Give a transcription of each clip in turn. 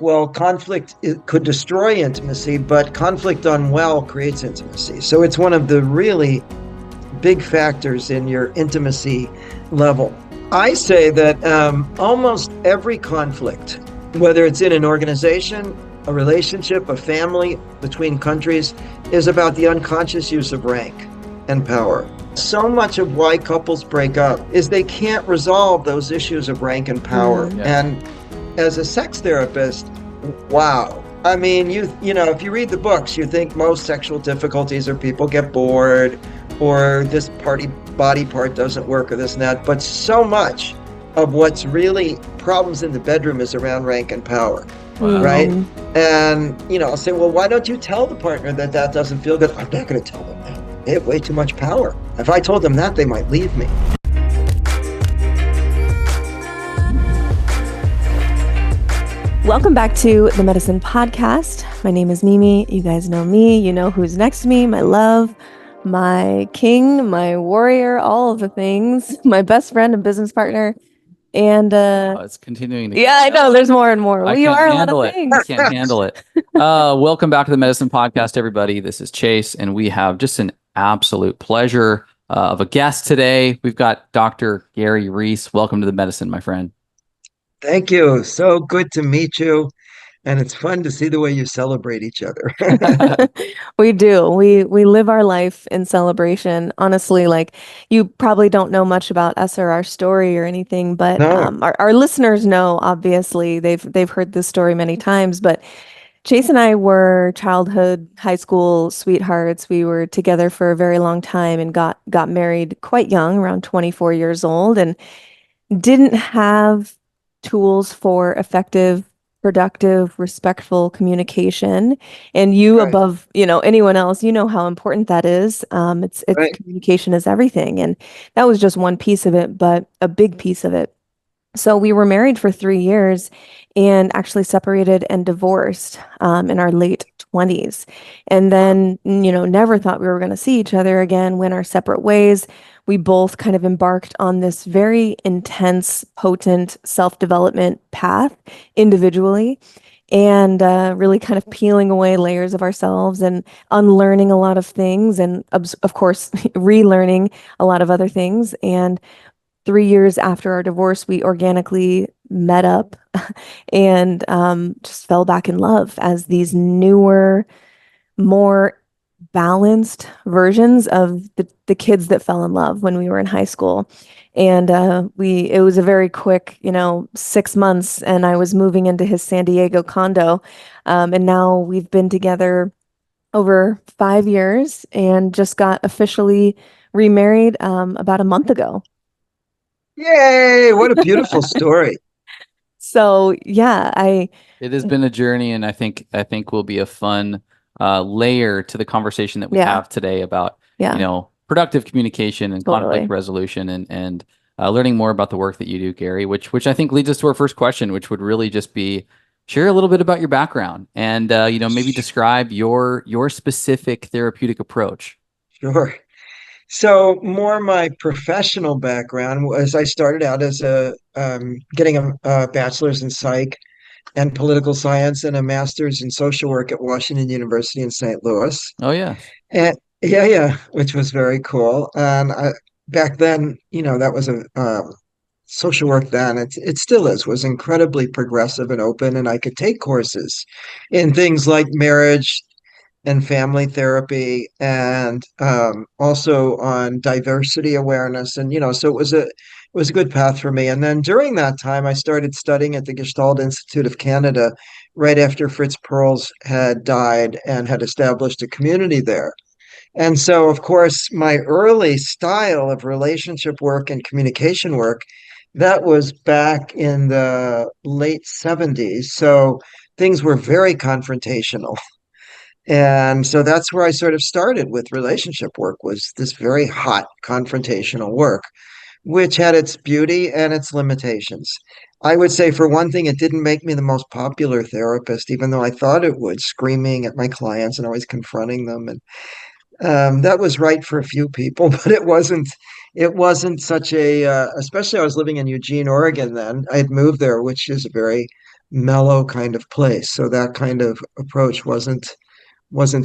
well, conflict could destroy intimacy, but conflict done well creates intimacy. So it's one of the really big factors in your intimacy level. I say that almost every conflict, whether it's in an organization, a relationship, a family, between countries, is about the unconscious use of rank and power. So much of why couples break up is they can't resolve those issues of rank and power. And as a sex therapist, wow. I mean, you know, if you read the books, you think most sexual difficulties are people get bored or this body part doesn't work or this and that. But so much of what's really problems in the bedroom is around rank and power. Wow. Right? And, you know, I'll say, well, why don't you tell the partner that that doesn't feel good? I'm not going to tell them that. They have way too much power. If I told them that, they might leave me. Welcome back to the Medicine Podcast. My name is Mimi. You guys know me. You know who's next to me, my love, my king, my warrior, all of the things, my best friend and business partner. And it's continuing to I know there's more and more. I You can't are a handle lot of things. I can't handle it. Welcome back to the Medicine Podcast, everybody. This is Chase, and we have just an absolute pleasure of a guest today. We've got Dr. Gary Reiss. Welcome to the Medicine, my friend. Thank you. So good to meet you. And it's fun to see the way you celebrate each other. We do. We live our life in celebration. Honestly, like you probably don't know much about us or our story or anything, but No. Our listeners know, obviously, they've heard this story many times, but Chase and I were childhood, high school sweethearts. We were together for a very long time and got married quite young, around 24 years old, and didn't have tools for effective, productive, respectful communication. And you, Right. above, anyone else, you know how important that is. It's Right. communication is everything. And that was just one piece of it, but a big piece of it. So we were married for 3 years and actually separated and divorced in our late 20s. And then, never thought we were going to see each other again, went our separate ways. We both kind of embarked on this very intense, potent self-development path individually, and really kind of peeling away layers of ourselves and unlearning a lot of things, and of course, relearning a lot of other things. And 3 years after our divorce, we organically met up and just fell back in love as these newer, more balanced versions of the kids that fell in love when we were in high school. And it was a very quick, 6 months, and I was moving into his San Diego condo. And now we've been together over 5 years and just got officially remarried about a month ago. Yay! What a beautiful story. So yeah, It has been a journey, and I think will be a fun layer to the conversation that we have today about productive communication and conflict resolution, and learning more about the work that you do, Gary. Which I think leads us to our first question, which would really just be share a little bit about your background and maybe describe your specific therapeutic approach. Sure. So more my professional background was I started out as getting a bachelor's in psych and political science and a master's in social work at Washington University in St. Louis. Oh yeah. And yeah, which was very cool. And back then, that was a social work then, it still was incredibly progressive and open, and I could take courses in things like marriage and family therapy, and also on diversity awareness. And, so it was a good path for me. And then during that time, I started studying at the Gestalt Institute of Canada right after Fritz Perls had died and had established a community there. And so, of course, my early style of relationship work and communication work, that was back in the late 70s. So things were very confrontational. And so that's where I sort of started with relationship work, was this very hot confrontational work, which had its beauty and its limitations. I would say, for one thing, it didn't make me the most popular therapist, even though I thought it would, screaming at my clients and always confronting them. And that was right for a few people, but it wasn't such a, especially I was living in Eugene, Oregon then. I had moved there, which is a very mellow kind of place. So that kind of approach wasn't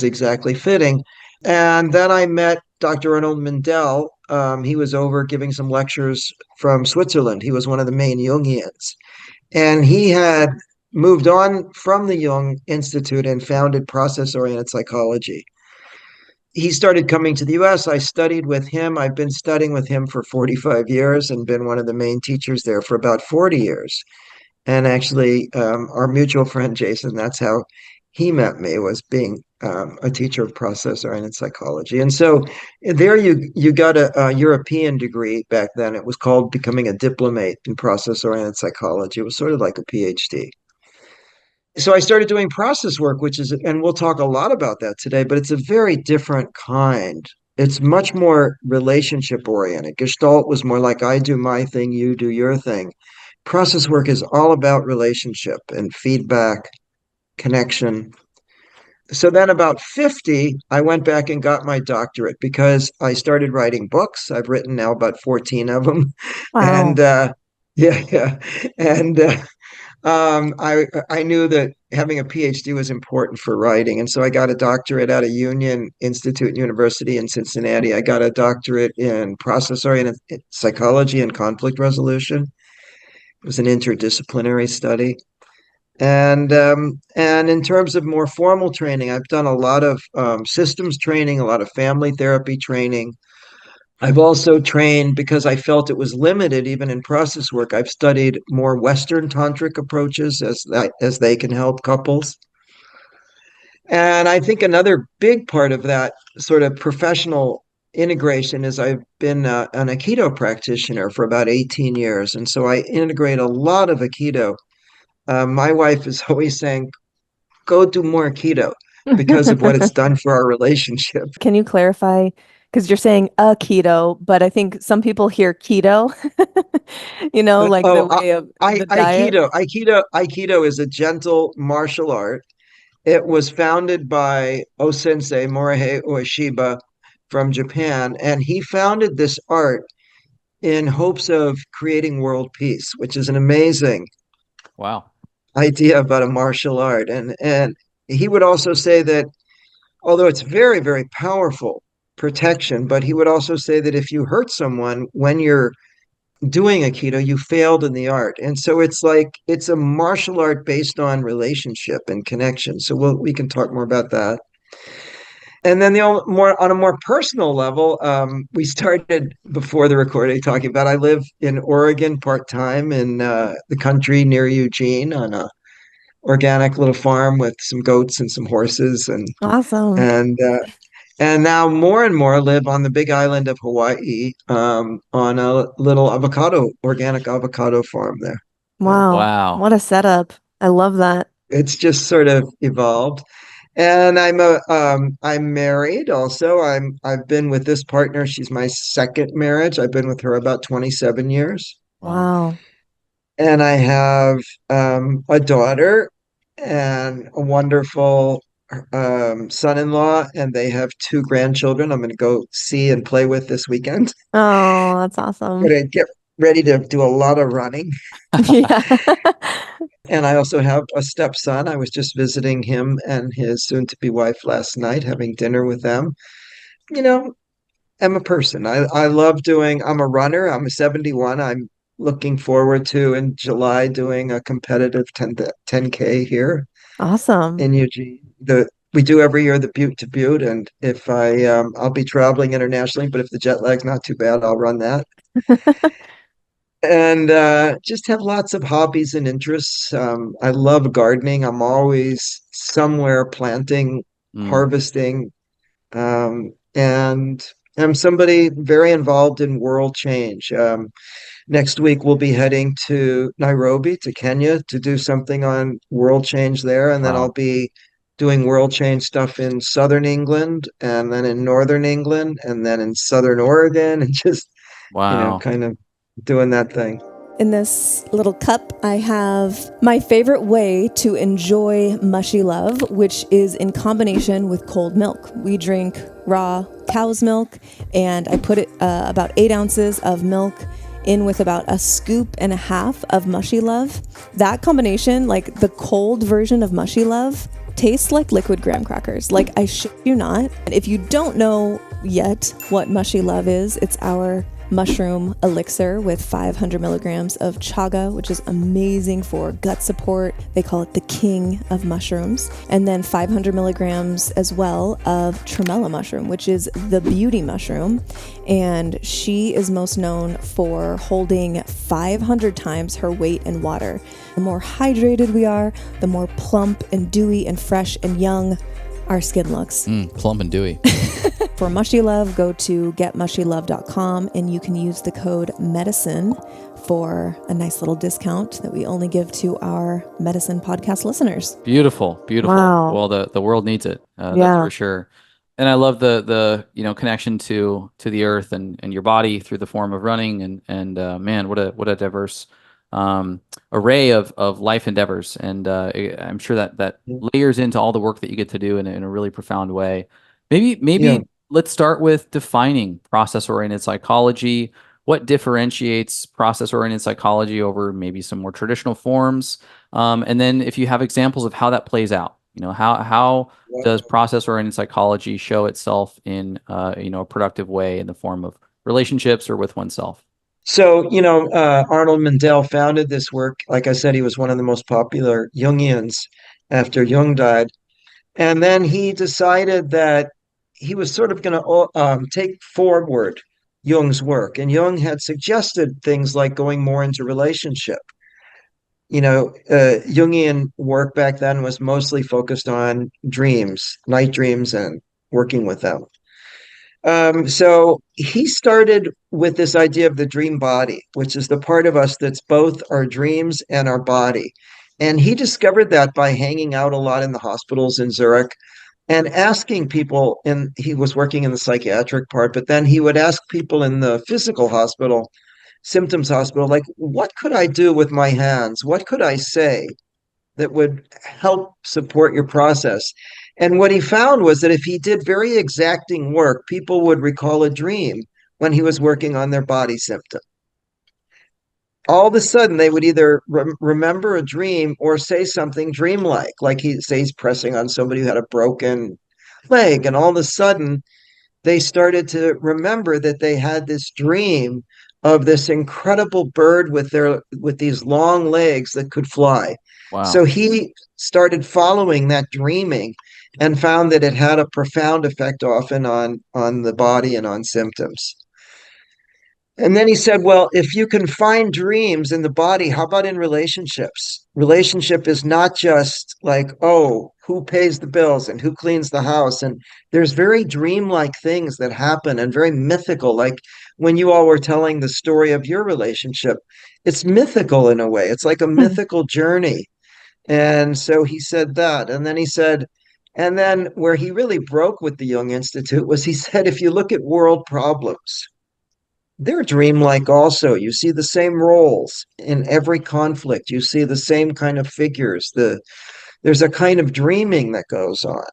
exactly fitting. And then I met Dr. Arnold Mindell. He was over giving some lectures from Switzerland. He was one of the main Jungians. And he had moved on from the Jung Institute and founded process-oriented psychology. He started coming to the US. I studied with him. I've been studying with him for 45 years and been one of the main teachers there for about 40 years. And actually, our mutual friend Jason, that's how he met me, was being a teacher of process-oriented psychology. And so there you got a European degree back then. It was called becoming a diplomate in process-oriented psychology. It was sort of like a PhD. So I started doing process work, which is, and we'll talk a lot about that today, but it's a very different kind. It's much more relationship oriented. Gestalt was more like I do my thing, you do your thing. Process work is all about relationship and feedback, connection. So then about 50, I went back and got my doctorate because I started writing books. I've written now about 14 of them. Wow. And yeah, yeah. And I knew that having a PhD was important for writing, and so I got a doctorate at a Union Institute University in Cincinnati. I got a doctorate in process-oriented psychology and conflict resolution. It was an interdisciplinary study, and in terms of more formal training, I've done a lot of systems training, a lot of family therapy training. I've also trained because I felt it was limited, even in process work. I've studied more Western tantric approaches as they can help couples. And I think another big part of that sort of professional integration is I've been an Aikido practitioner for about 18 years. And so I integrate a lot of Aikido. My wife is always saying, go do more Aikido because of what it's done for our relationship. Can you clarify? Because you're saying a keto, but I think some people hear keto, like the way of the diet. Aikido is a gentle martial art. It was founded by O-sensei Morihei Ueshiba from Japan, and he founded this art in hopes of creating world peace, which is an amazing idea about a martial art. And he would also say that although it's very, very powerful protection, but he would also say that if you hurt someone when you're doing Aikido, you failed in the art. And so it's a martial art based on relationship and connection. So we can talk more about that. And then on a more personal level, we started before the recording talking about I live in Oregon part-time in the country near Eugene on a organic little farm with some goats and some horses awesome. And now more and more live on the big island of Hawaii, on a little organic avocado farm there. Wow. Wow. What a setup. I love that. It's just sort of evolved. And I'm married also. I've been with this partner. She's my second marriage. I've been with her about 27 years. Wow. And I have a daughter and a wonderful son-in-law, and they have two grandchildren I'm going to go see and play with this weekend. Oh, that's awesome. Going to get ready to do a lot of running. Yeah. And I also have a stepson. I was just visiting him and his soon-to-be wife last night, having dinner with them. I'm a person. I love I'm a runner. I'm a 71. I'm looking forward to in July doing a competitive 10K here. Awesome. In Eugene. We do every year the Butte to Butte, and if I'll be traveling internationally, but if the jet lag's not too bad, I'll run that. And just have lots of hobbies and interests. I love gardening. I'm always somewhere planting, harvesting, and I'm somebody very involved in world change. Next week, we'll be heading to Nairobi, to Kenya, to do something on world change there. And then I'll be doing world change stuff in southern England, and then in northern England, and then in southern Oregon, and just, kind of doing that thing. In this little cup, I have my favorite way to enjoy mushy love, which is in combination with cold milk. We drink raw cow's milk, and I put it about 8 ounces of milk in with about a scoop and a half of mushy love. That combination, like the cold version of mushy love, tastes like liquid graham crackers. Like, I shit you not. And if you don't know yet what mushy love is, it's our mushroom elixir with 500 milligrams of chaga, which is amazing for gut support. They call it the king of mushrooms. And then 500 milligrams as well of tremella mushroom, which is the beauty mushroom. And she is most known for holding 500 times her weight in water. The more hydrated we are, the more plump and dewy and fresh and young our skin looks. Plump and dewy. For Mushy Love, go to getmushylove.com and you can use the code MEDICINE for a nice little discount that we only give to our medicine podcast listeners. Beautiful. Wow. Well, the world needs it. That's for sure. And I love the connection to the earth and your body through the form of running and man, what a diverse array of life endeavors. And I'm sure that layers into all the work that you get to do in a really profound way. Maybe let's start with defining process-oriented psychology. What differentiates process-oriented psychology over maybe some more traditional forms? And then if you have examples of how that plays out, how does process-oriented psychology show itself in a productive way in the form of relationships or with oneself? So, Arnold Mandel founded this work. Like I said, he was one of the most popular Jungians after Jung died. And then he decided that he was sort of going to take forward Jung's work. And Jung had suggested things like going more into relationship. Jungian work back then was mostly focused on dreams, night dreams, and working with them. So he started with this idea of the dream body, which is the part of us that's both our dreams and our body. And he discovered that by hanging out a lot in the hospitals in Zurich and asking people, and he was working in the psychiatric part, but then he would ask people in the physical hospital, symptoms hospital, like, what could I do with my hands? What could I say that would help support your process? And what he found was that if he did very exacting work, people would recall a dream when he was working on their body symptom. All of a sudden, they would either remember a dream or say something dreamlike, like he says he's pressing on somebody who had a broken leg. And all of a sudden, they started to remember that they had this dream of this incredible bird with these long legs that could fly. Wow. So he started following that dreaming and found that it had a profound effect often on the body and on symptoms. And then he said, well, if you can find dreams in the body, how about in relationships? Relationship is not just like, oh, who pays the bills and who cleans the house? And there's very dreamlike things that happen and very mythical. Like when you all were telling the story of your relationship, it's mythical in a way. It's like a mythical journey. And so he said that. And then he said, and then where he really broke with the Jung Institute was he said, if you look at world problems, they're dreamlike also. You see the same roles in every conflict. You see the same kind of figures. There's a kind of dreaming that goes on.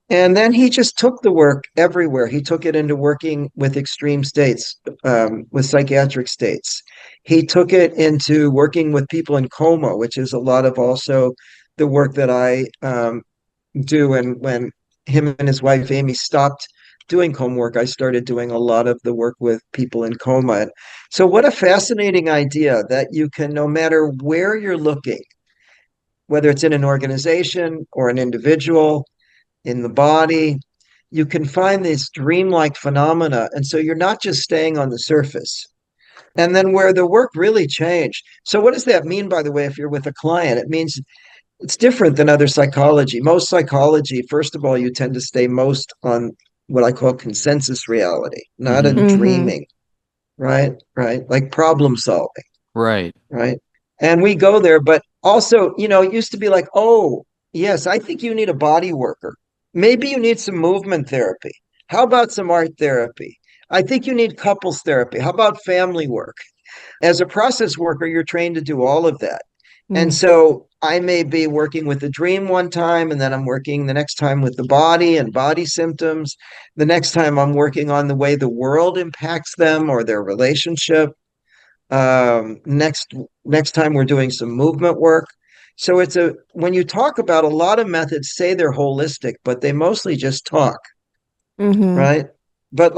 And then he just took the work everywhere. He took it into working with extreme states, with psychiatric states. He took it into working with people in coma, which is a lot of also the work that I do. And when him and his wife, Amy, stopped doing coma work, I started doing a lot of the work with people in coma. And so what a fascinating idea that you can, no matter where you're looking, whether it's in an organization or an individual, in the body, you can find this dreamlike phenomena. And so you're not just staying on the surface. And then where the work really changed. So what does that mean, by the way, if you're with a client? It means it's different than other psychology. Most psychology, first of all, you tend to stay most on what I call consensus reality, not in dreaming, right? Like problem solving. Right. And we go there, but also, it used to be like, oh, yes, I think you need a body worker. Maybe you need some movement therapy. How about some art therapy? I think you need couples therapy. How about family work? As a process worker, you're trained to do all of that. And so I may be working with the dream one time, and then I'm working the next time with the body and body symptoms. The next time I'm working on the way the world impacts them or their relationship. Next time we're doing some movement work. So when you talk about a lot of methods say they're holistic, but they mostly just talk, Mm-hmm. right? But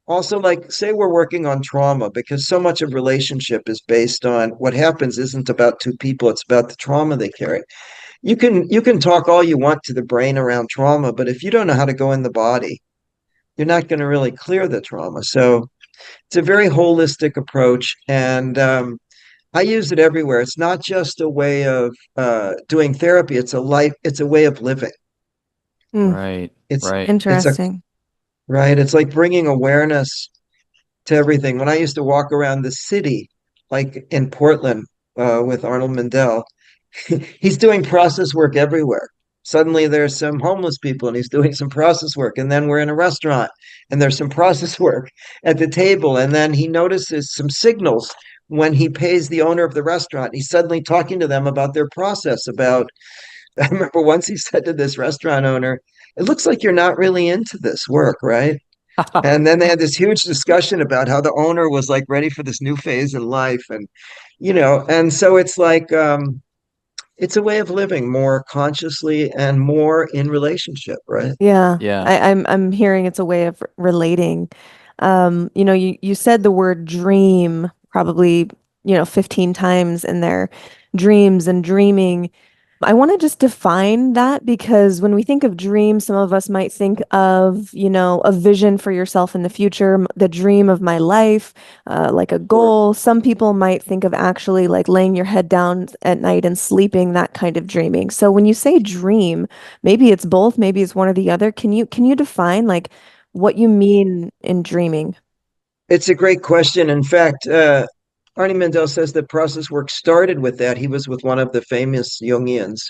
also say we're working on trauma because so much of relationship is based on what happens isn't about two people, it's about the trauma they carry. You can talk all you want to the brain around trauma, but if you don't know how to go in the body, you're not going to really clear the trauma. So it's a very holistic approach, and I use it everywhere. It's not just a way of doing therapy. It's a life. It's a way of living. Mm. Right. It's Right. it's a Interesting. right. It's like bringing awareness to everything. When I used to walk around the city, like in Portland, with Arnold Mindell, he's doing process work everywhere. Suddenly there's some homeless people and he's doing some process work. And then we're in a restaurant and there's some process work at the table. And then he notices some signals when he pays the owner of the restaurant. He's suddenly talking to them about their process. I remember once he said to this restaurant owner, "It looks like you're not really into this work, right?" And then they had this huge discussion about how the owner was like ready for this new phase in life. And so it's a way of living more consciously and more in relationship, right? Yeah, Yeah. I'm hearing it's a way of relating. You said the word dream probably, 15 times in there. Dreams and dreaming. I want to just define that because when we think of dreams, some of us might think of, a vision for yourself in the future, the dream of my life, like a Or goal. Some people might think of actually like laying your head down at night and sleeping, that kind of dreaming. So when you say dream, maybe it's both, maybe it's one or the other. Can you define like what you mean in dreaming? it's a great question. In fact, Arnie Mendel says that process work started with that. He was with one of the famous Jungians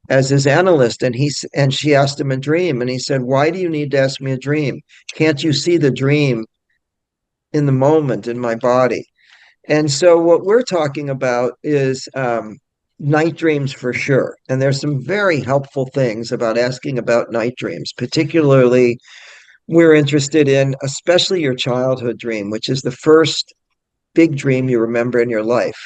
as his analyst, and she asked him a dream, and he said, "Why do you need to ask me a dream? Can't you see the dream in the moment in my body?" And so what we're talking about is night dreams for sure. And there's some very helpful things about asking about night dreams. Particularly, we're interested in especially your childhood dream, which is the first big dream you remember in your life.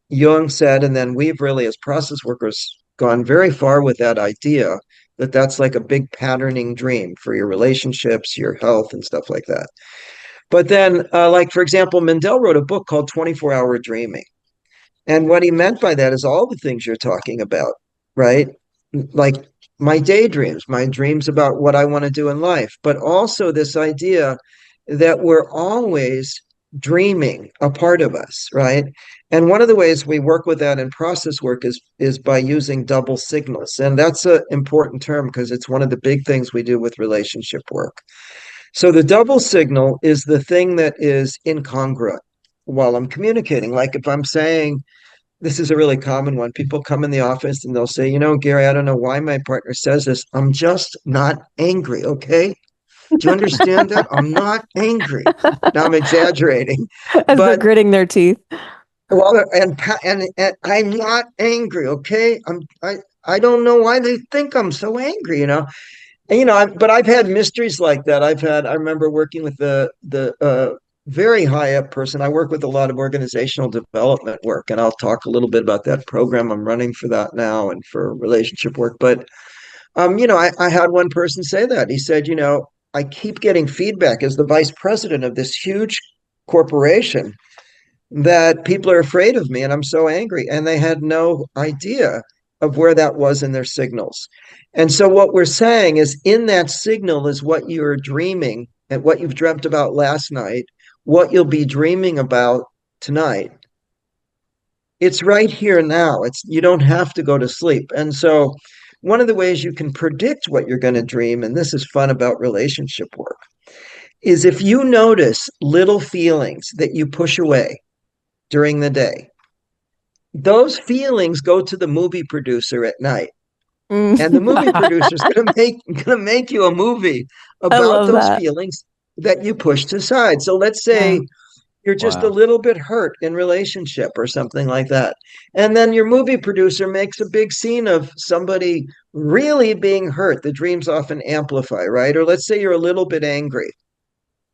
Jung said, and then we've really, as process workers, gone very far with that idea that that's like a big patterning dream for your relationships, your health, and stuff like that. But then, for example, Mendel wrote a book called 24-Hour Dreaming. And what he meant by that is all the things you're talking about, right? Like my daydreams, my dreams about what I want to do in life, but also this idea that we're always dreaming a part of us, right? And one of the ways we work with that in process work is by using double signals. And that's an important term because it's one of the big things we do with relationship work. So the double signal is the thing that is incongruent while I'm communicating. Like if I'm saying, this is a really common one. People come in the office and they'll say, Gary, I don't know why my partner says this. I'm just not angry. Okay. Do you understand that? I'm not angry. Now I'm exaggerating, As they're but gritting their teeth. well, and I'm not angry. Okay. I don't know why they think I'm so angry. And but I've had mysteries like that. I remember working with the very high up person. I work with a lot of organizational development work, and I'll talk a little bit about that program I'm running for that now and for relationship work. But I had one person say that. He said, I keep getting feedback as the vice president of this huge corporation that people are afraid of me and I'm so angry. And they had no idea of where that was in their signals. And so what we're saying is in that signal is what you're dreaming and what you've dreamt about last night, what you'll be dreaming about tonight. It's right here now. You don't have to go to sleep. And so one of the ways you can predict what you're going to dream, and this is fun about relationship work, is if you notice little feelings that you push away during the day, those feelings go to the movie producer at night. And the movie Mm. producer is going to make you a movie I about love those that. feelings that you pushed aside. So let's Yeah. say you're just a Wow. little bit hurt in relationship or something like that. And then your movie producer makes a big scene of somebody really being hurt. The dreams often amplify, right? Or let's say you're a little bit angry.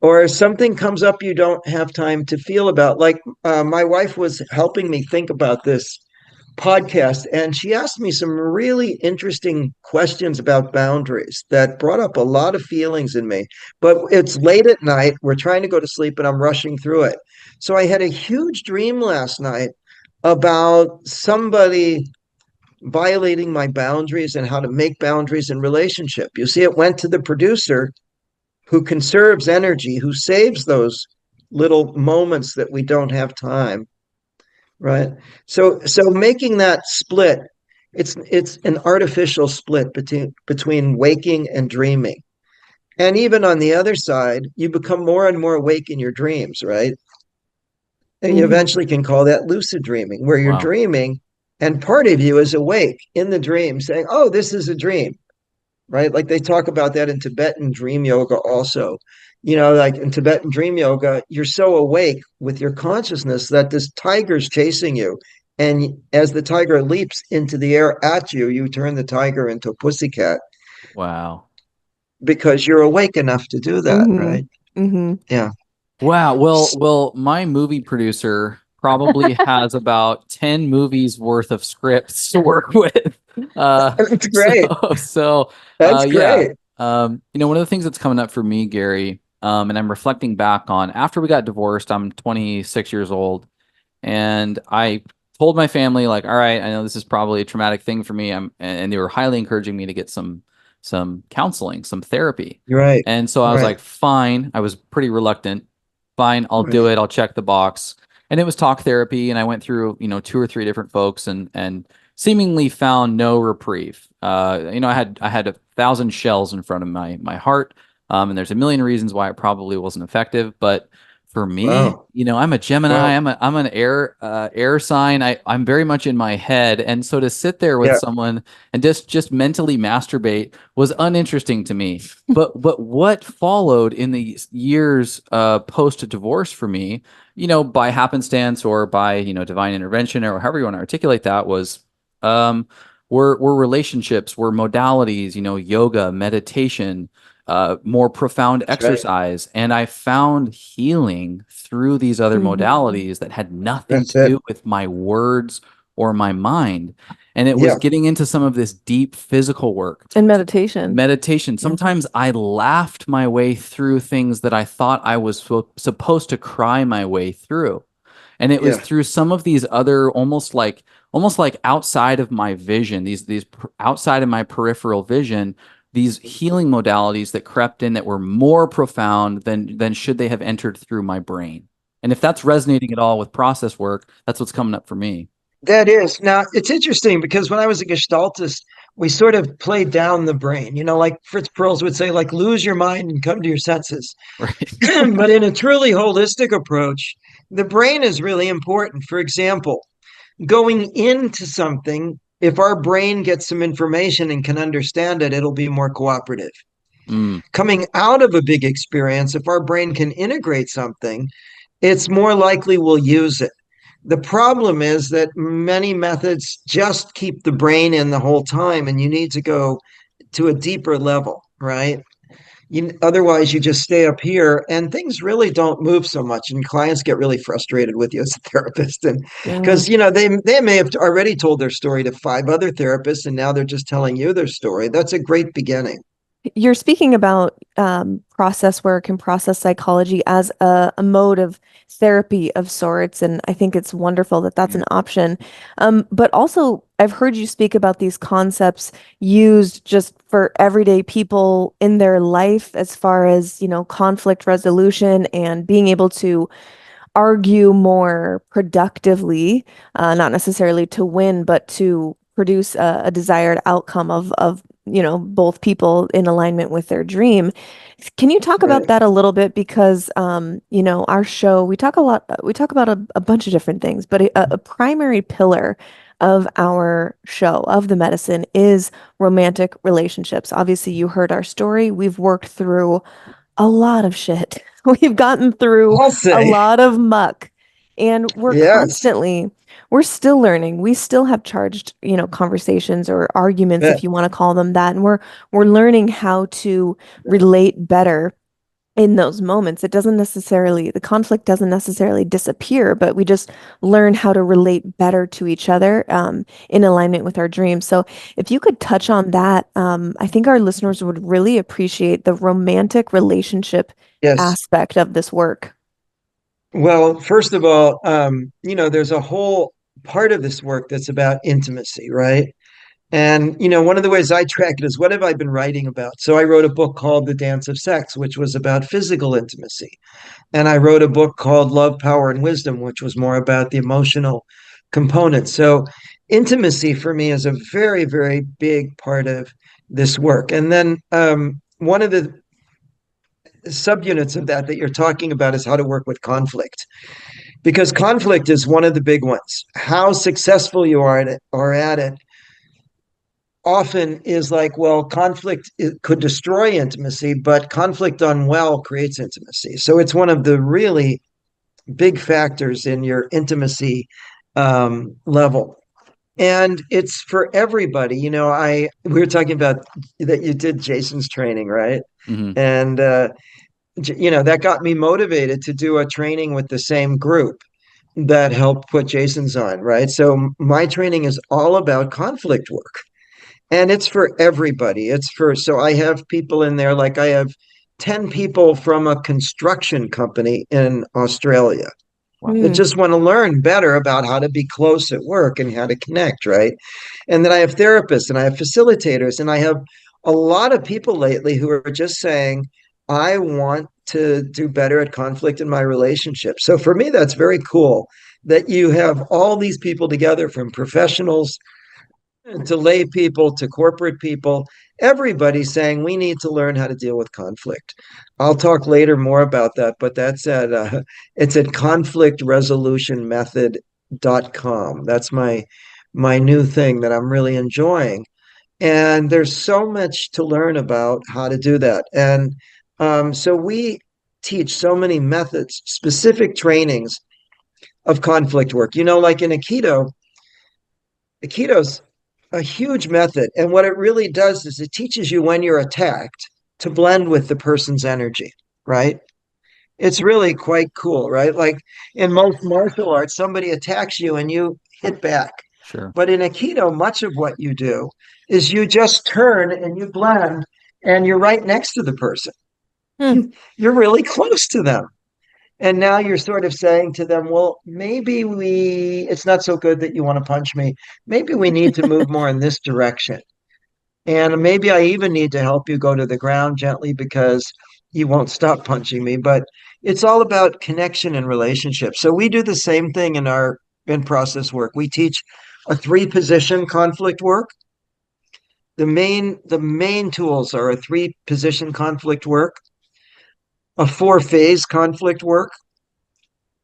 or something comes up you don't have time to feel about. Like my wife was helping me think about this podcast, and she asked me some really interesting questions about boundaries that brought up a lot of feelings in me. But it's late at night, we're trying to go to sleep, and I'm rushing through it. So I had a huge dream last night about somebody violating my boundaries and how to make boundaries in relationship. You see, it went to the producer who conserves energy, who saves those little moments that we don't have time, right? So making that split, it's an artificial split between waking and dreaming. And even on the other side, you become more and more awake in your dreams, right? And you Mm-hmm. eventually can call that lucid dreaming, where you're Wow. dreaming and part of you is awake in the dream saying, oh, this is a dream, right? Like they talk about that in Tibetan dream yoga also. Like in Tibetan dream yoga, you're so awake with your consciousness that this tiger's chasing you. And as the tiger leaps into the air at you, you turn the tiger into a pussycat Wow. because you're awake enough to do that, Mm-hmm. right? Mm-hmm. Yeah. Wow. Well, my movie producer probably has about 10 movies worth of scripts to work with. That's So, great. so, That's yeah. great. One of the things that's coming up for me, Gary, and I'm reflecting back on after we got divorced, I'm 26 years old, and I told my family, like, all right, I know this is probably a traumatic thing for me. And they were highly encouraging me to get some counseling, some therapy. You're right. And so I was Right. like, fine. I was pretty reluctant. Fine, I'll do Right. it. I'll check the box. And it was talk therapy, and I went through, two or three different folks and seemingly found no reprieve. I had 1,000 shells in front of my heart, and there's a million reasons why it probably wasn't effective. But for me, Wow. I'm a Gemini. Wow. I'm an air sign. I'm very much in my head, and so to sit there with Yeah. someone and just mentally masturbate was uninteresting to me. But what followed in the years post divorce for me, by happenstance or by divine intervention or however you want to articulate that, was um, were relationships, were modalities, yoga, meditation, more profound That's right. exercise, and I found healing through these other Mm-hmm. modalities that had nothing That's to it. do with my words or my mind. And it was Yeah. getting into some of this deep physical work, And meditation. meditation. Yeah. Sometimes I laughed my way through things that I thought I was supposed to cry my way through. And it was Yeah. through some of these other almost like outside of my vision, outside of my peripheral vision, these healing modalities that crept in that were more profound than should they have entered through my brain. And if that's resonating at all with process work, that's what's coming up for me. That is. Now, it's interesting because when I was a Gestaltist, we sort of played down the brain, like Fritz Perls would say, like, lose your mind and come to your senses. Right. But in a truly holistic approach, the brain is really important. For example, going into something, if our brain gets some information and can understand it, it'll be more cooperative. Mm, Coming out of a big experience, if our brain can integrate something, it's more likely we'll use it. The problem is that many methods just keep the brain in the whole time, and you need to go to a deeper level, right? Otherwise, you just stay up here, and things really don't move so much, and clients get really frustrated with you as a therapist, and Yeah. because they may have already told their story to 5 other therapists, and now they're just telling you their story. That's a great beginning. You're speaking about process work and process psychology as a mode of therapy of sorts, and I think it's wonderful that that's Yeah. an option. But also, I've heard you speak about these concepts used just for everyday people in their life, as far as, conflict resolution and being able to argue more productively, not necessarily to win, but to produce a desired outcome of both people in alignment with their dream. Can you talk about Right. that a little bit? Because our show, we talk about a bunch of different things, but a primary pillar of our show, of the medicine, is romantic relationships. Obviously, you heard our story. We've worked through a lot of shit. We've gotten through I'll a say, lot of muck, and yes. we're still learning. We still have charged, conversations or arguments, Yeah. if you want to call them that. And we're learning how to relate better in those moments. The conflict doesn't necessarily disappear, but we just learn how to relate better to each other in alignment with our dreams. So if you could touch on that, I think our listeners would really appreciate the romantic relationship Yes. aspect of this work. Well, first of all, there's a whole part of this work that's about intimacy, right? And, one of the ways I track it is what have I been writing about? So I wrote a book called The Dance of Sex, which was about physical intimacy. And I wrote a book called Love, Power, and Wisdom, which was more about the emotional component. So intimacy for me is a very, very big part of this work. And then one of the subunits of that you're talking about is how to work with conflict, because conflict is one of the big ones. How successful you are at it often is like, well, conflict could destroy intimacy, but conflict done well creates intimacy. So it's one of the really big factors in your intimacy level. And it's for everybody. We were talking about that you did Jason's training, right? Mm-hmm. And that got me motivated to do a training with the same group that helped put Jason's on, right? So my training is all about conflict work. And it's for everybody. So I have people in there, like I have 10 people from a construction company in Australia that Mm. just want to learn better about how to be close at work and how to connect, right? And then I have therapists and I have facilitators, and I have a lot of people lately who are just saying, I want to do better at conflict in my relationship. So for me, that's very cool that you have all these people together, from professionals to lay people to corporate people, everybody saying we need to learn how to deal with conflict. I'll talk later more about that, but it's at conflictresolutionmethod.com. That's my new thing that I'm really enjoying. And there's so much to learn about how to do that. And so we teach so many methods, specific trainings of conflict work. Like in Aikito's a huge method. And what it really does is it teaches you when you're attacked to blend with the person's energy, right? It's really quite cool, right? Like in most martial arts, somebody attacks you and you hit back. Sure. But in Aikido, much of what you do is you just turn and you blend and you're right next to the person. Hmm. You're really close to them. And now you're sort of saying to them, well, it's not so good that you want to punch me. Maybe we need to move more in this direction. And maybe I even need to help you go to the ground gently because you won't stop punching me. But it's all about connection and relationship. So we do the same thing in our in-process work. We teach a 3-position conflict work. The main tools are a 3-position conflict work, a 4-phase conflict work,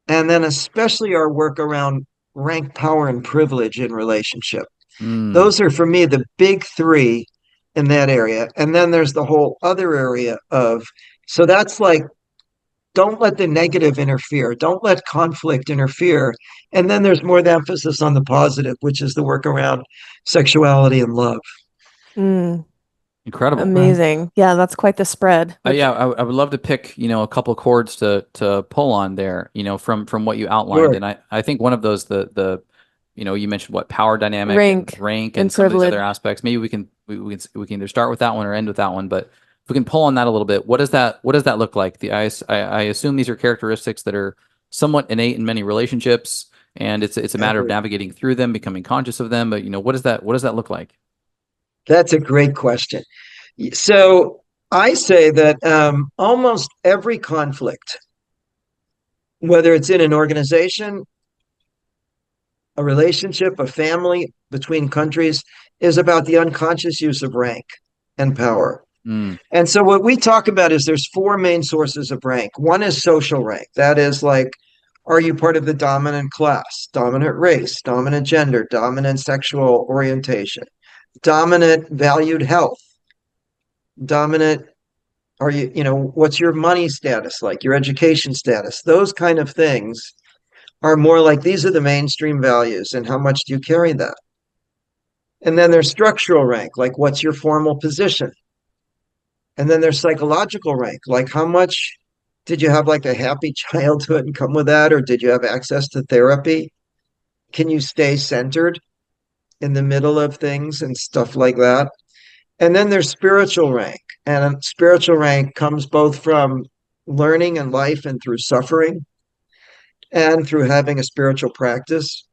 and then especially our work around rank, power, and privilege in relationship. Mm. Those are, for me, the big 3 in that area. And then there's the whole other area so that's like, don't let the negative interfere. Don't let conflict interfere. And then there's more the emphasis on the positive, which is the work around sexuality and love. Mm. Incredible. Amazing. Yeah, that's quite the spread. Yeah, I would love to pick, a couple chords to pull on there, from what you outlined. Sure. And I think one of those, you mentioned what power dynamic Rank and rank and and some of these privilege. other aspects. Maybe we can either start with that one or end with that one. But if we can pull on that a little bit, what does that look like? I assume these are characteristics that are somewhat innate in many relationships, and it's a matter of navigating through them, becoming conscious of them. But what does that look like? That's a great question. So I say that almost every conflict, whether it's in an organization, a relationship, a family, between countries, is about the unconscious use of rank and power. Mm. And so what we talk about is there's 4 main sources of rank. One is social rank. That is like, are you part of the dominant class, dominant race, dominant gender, dominant sexual orientation, dominant valued health, dominant, what's your money status like, your education status? Those kind of things are more like, these are the mainstream values and how much do you carry that? And then there's structural rank, like what's your formal position? And then there's psychological rank, like how much Did you have like a happy childhood and come with that, or did you have access to therapy? Can you stay centered in the middle of things and stuff like that? And then there's spiritual rank. And spiritual rank comes both from learning in life and through suffering and through having a spiritual practice.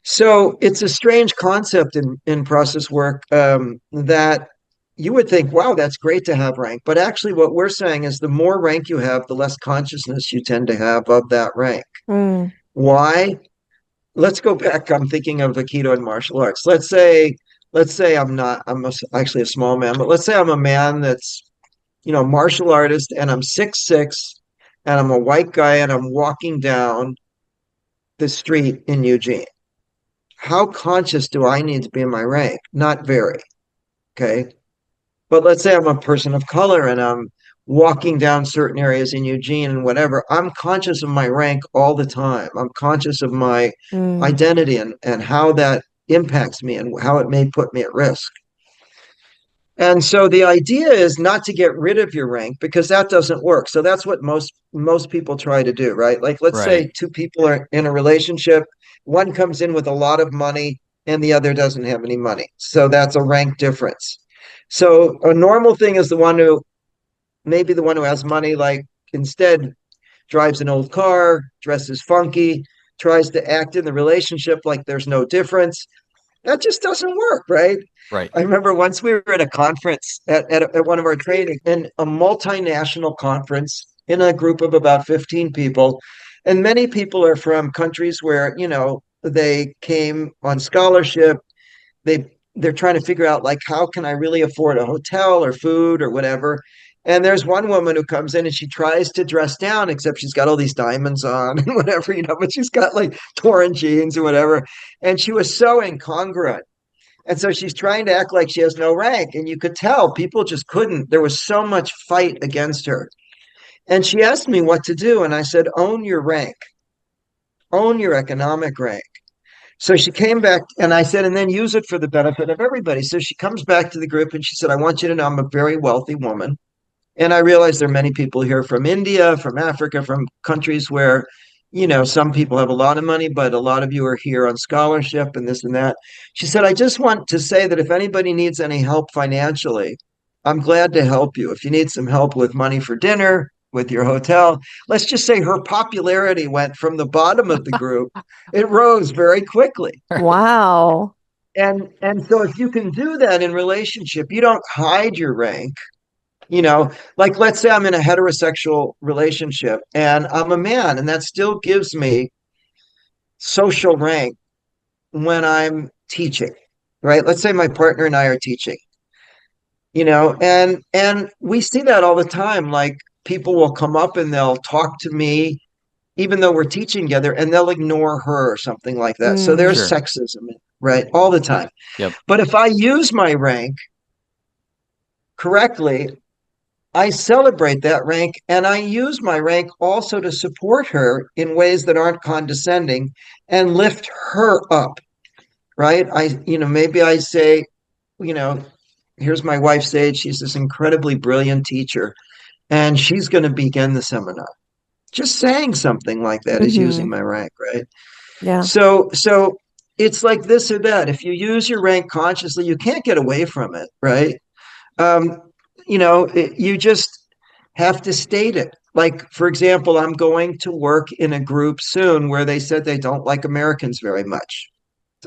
So it's a strange concept in process work that you would think, wow, that's great to have rank. But actually, what we're saying is the more rank you have, the less consciousness you tend to have of that rank. Mm. Why? Let's go back. I'm thinking of Aikido and martial arts. Let's say I'm not, actually a small man, but let's say I'm a man that's, martial artist and I'm 6'6" and I'm a white guy and I'm walking down the street in Eugene. How conscious do I need to be in my rank? Not very. Okay. But let's say I'm a person of color and I'm walking down certain areas in Eugene and whatever. I'm conscious of my rank all the time. I'm conscious of my Mm. identity and how that impacts me and how it may put me at risk. And so the idea is not to get rid of your rank because that doesn't work. So that's what most people try to do, right? Like let's say Right. two people are in a relationship, one comes in with a lot of money and the other doesn't have any money. So that's a rank difference. So a normal thing is the one who has money, like instead drives an old car, dresses funky, tries to act in the relationship like there's no difference. That just doesn't work, right? Right. I remember once we were at a conference at one of our trainings, in a multinational conference in a group of about 15 people. And many people are from countries where, they came on scholarship. They're trying to figure out like how can I really afford a hotel or food or whatever. And there's one woman who comes in and she tries to dress down, except she's got all these diamonds on and whatever, but she's got like torn jeans or whatever. And she was so incongruent. And so she's trying to act like she has no rank. And you could tell people just couldn't. There was so much fight against her. And she asked me what to do. And I said, own your rank, own your economic rank. So she came back and I said, and then use it for the benefit of everybody. So she comes back to the group and she said, I want you to know I'm a very wealthy woman. And I realize there are many people here from India, from Africa, from countries where, some people have a lot of money, but a lot of you are here on scholarship and this and that. She said, I just want to say that if anybody needs any help financially, I'm glad to help you. If you need some help with money for dinner, with your hotel, let's just say her popularity went from the bottom of the group, it rose very quickly. Wow. And so if you can do that in relationship, you don't hide your rank. Like let's say I'm in a heterosexual relationship and I'm a man, and that still gives me social rank when I'm teaching, right? Let's say my partner and I are teaching, and we see that all the time. Like people will come up and they'll talk to me, even though we're teaching together, and they'll ignore her or something like that. So Mm. there's Sure. sexism, right? All the time. Yep. But if I use my rank correctly, I celebrate that rank and I use my rank also to support her in ways that aren't condescending and lift her up, right? Maybe I say, you know, here's my wife, Sage. She's this incredibly brilliant teacher and she's going to begin the seminar. Just saying something like that is Mm-hmm. using my rank, right? Yeah. So it's like this or that. If you use your rank consciously, you can't get away from it, right? Um, you just have to state it. Like, for example, I'm going to work in a group soon where they said they don't like Americans very much.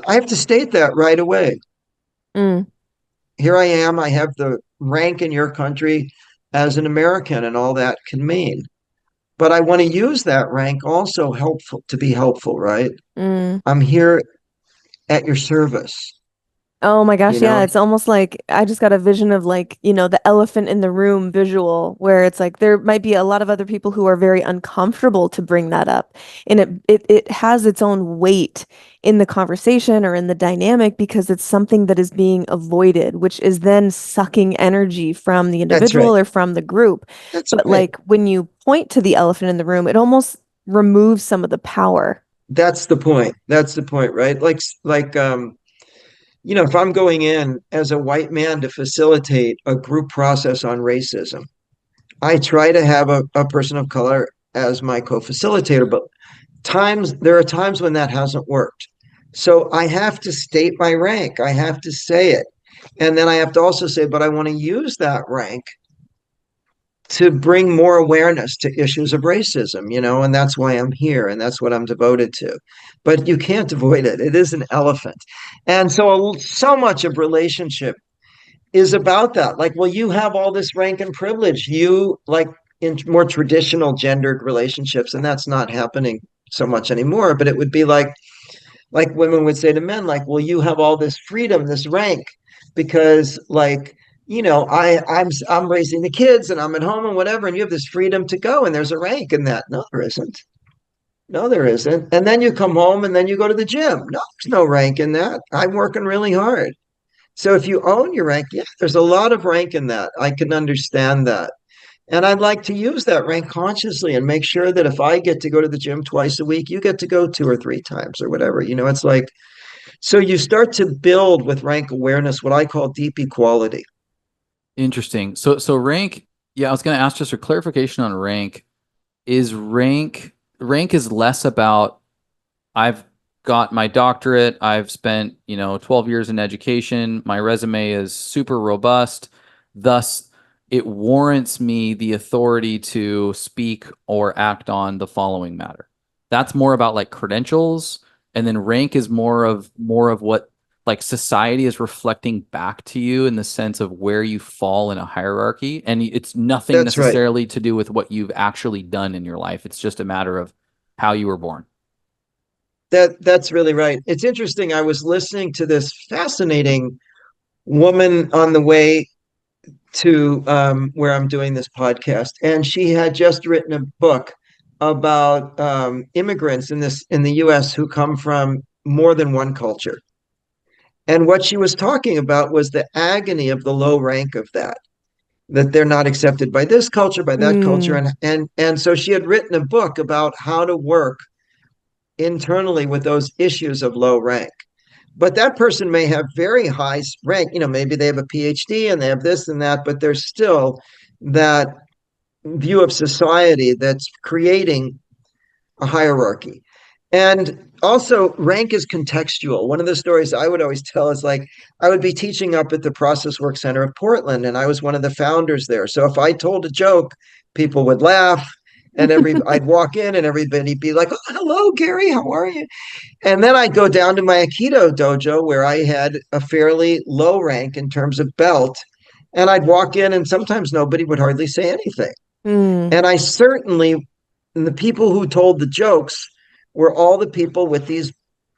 I have to state that right away. Mm. Here I am. I have the rank in your country as an American and all that can mean. But I want to use that rank also helpful to be helpful, right? Mm. I'm here at your service, Oh my you gosh, yeah, know? it's almost like I just got a vision of like, the elephant in the room visual where it's like there might be a lot of other people who are very uncomfortable to bring that up. And it has its own weight in the conversation or in the dynamic because it's something that is being avoided, which is then sucking energy from the That's right. individual or from the group. That's But right. like when you point to the elephant in the room, it almost removes some of the power. That's the point. That's the point, right? If I'm going in as a white man to facilitate a group process on racism, I try to have a person of color as my co-facilitator, but there are times when that hasn't worked. So I have to state my rank. I have to say it. And then I have to also say, but I want to use that rank to bring more awareness to issues of racism, and that's why I'm here and that's what I'm devoted to. But you can't avoid it. It is an elephant. And so much of relationship is about that. Like, well, you have all this rank and privilege. You like in more traditional gendered relationships, and that's not happening so much anymore. But it would be like women would say to men, like, well, you have all this freedom, this rank, because like, I'm raising the kids and I'm at home and whatever, and you have this freedom to go, and there's a rank in that. No, there isn't. No, there isn't. And then you come home and then you go to the gym. No, there's no rank in that. I'm working really hard. So if you own your rank, yeah, there's a lot of rank in that. I can understand that. And I'd like to use that rank consciously and make sure that if I get to go to the gym twice a week, you get to go 2 or 3 times or whatever. It's like, so you start to build with rank awareness, what I call deep equality. Interesting. So rank, yeah, I was going to ask just for clarification on rank. Is rank is less about I've got my doctorate, I've spent, 12 years in education, my resume is super robust, thus it warrants me the authority to speak or act on the following matter. That's more about like credentials, and then rank is more of what like society is reflecting back to you in the sense of where you fall in a hierarchy, and it's nothing That's right. necessarily to do with what you've actually done in your life. It's just a matter of how you were born. That's really right. It's interesting. I was listening to this fascinating woman on the way to where I'm doing this podcast, and she had just written a book about immigrants in the U.S. who come from more than one culture. And what she was talking about was the agony of the low rank of that they're not accepted by this culture, by that culture, and so she had written a book about how to work internally with those issues of low rank. But that person may have very high rank, maybe they have a PhD and they have this and that, but there's still that view of society that's creating a hierarchy. And also, rank is contextual. One of the stories I would always tell is like, I would be teaching up at the Process Work Center of Portland, and I was one of the founders there. So if I told a joke, people would laugh, and I'd walk in, and everybody'd be like, "Oh, hello, Gary, how are you?" And then I'd go down to my Aikido dojo where I had a fairly low rank in terms of belt, and I'd walk in, and sometimes nobody would hardly say anything. And I certainly, the people who told the jokes were all the people with these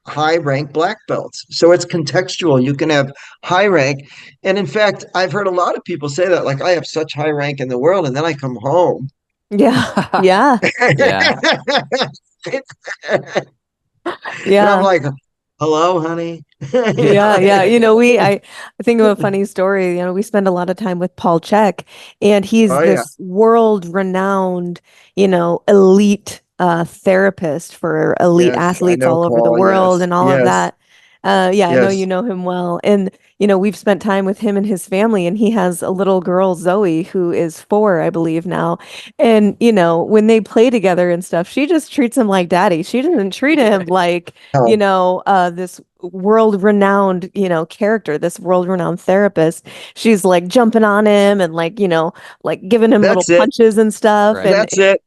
high rank black belts. So it's contextual. You can have high rank. And in fact, I've heard a lot of people say that, like, I have such high rank in the world, and then I come home. Yeah. Yeah. Yeah. And I'm like, hello, honey. Yeah, yeah. I think of a funny story. We spend a lot of time with Paul Chek, and he's this world-renowned, elite therapist for elite athletes all over the world and all of that. Yeah, I know you know him well. And, we've spent time with him and his family, and he has a little girl, Zoe, who is 4, I believe now. And, when they play together and stuff, she just treats him like daddy. She doesn't treat him like, this world-renowned, character, this world-renowned therapist. She's like jumping on him and like, like giving him little punches and stuff. Right. And That's it.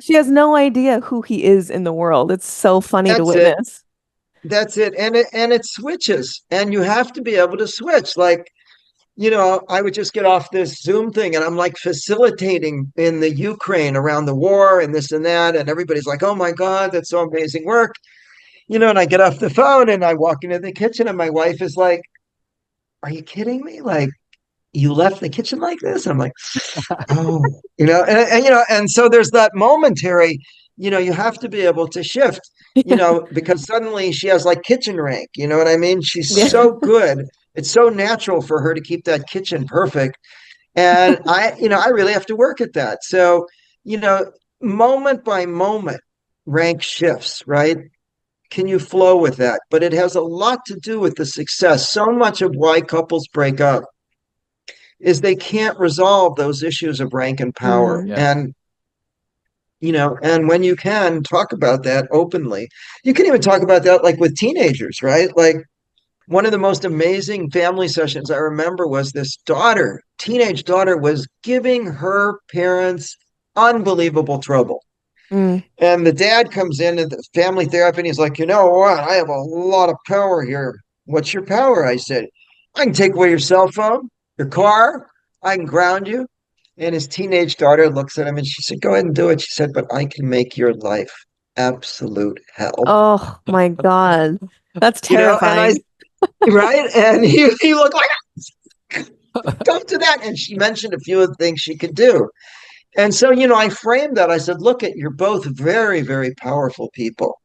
She has no idea who he is in the world. It's so funny to witness. That's it. And it switches, and you have to be able to switch. Like, I would just get off this Zoom thing and I'm like facilitating in the Ukraine around the war and this and that. And everybody's like, oh my God, that's so amazing work. And I get off the phone and I walk into the kitchen and my wife is like, are you kidding me? Like, you left the kitchen like this? I'm like, oh, and so there's that momentary, you have to be able to shift, because suddenly she has like kitchen rank, you know what I mean? She's so good. It's so natural for her to keep that kitchen perfect. And I really have to work at that. So, moment by moment, rank shifts, right? Can you flow with that? But it has a lot to do with the success. So much of why couples break up is they can't resolve those issues of rank and power. Mm. Yeah. And and when you can talk about that openly, you can even talk about that like with teenagers, right? Like one of the most amazing family sessions I remember was this teenage daughter was giving her parents unbelievable trouble. Mm. And the dad comes in at the family therapy and he's like, you know what? I have a lot of power here. What's your power? I said, I can take away your cell phone, your car, I can ground you. And his teenage daughter looks at him and she said, go ahead and do it. She said, but I can make your life absolute hell. Oh my God. That's And I, terrifying. right? And he looked like, don't do that. And she mentioned a few of the things she could do. And so, I framed that. I said, look at, you're both very, very powerful people.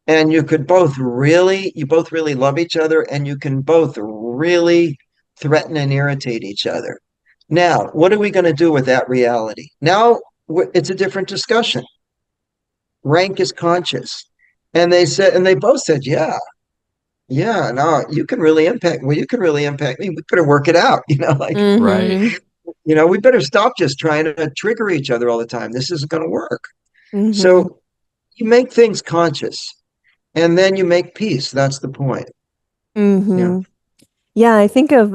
And you both really love each other, and you can both really threaten and irritate each other. Now, what are we going to do with that reality? Now, it's a different discussion. Rank is conscious. And they both said, yeah, yeah, no, you can really impact, well, you can really impact me. We better work it out, like, Right. Mm-hmm. we better stop just trying to trigger each other all the time. This isn't going to work. Mm-hmm. So you make things conscious and then you make peace. That's the point. Yeah. Mm-hmm. Yeah, I think of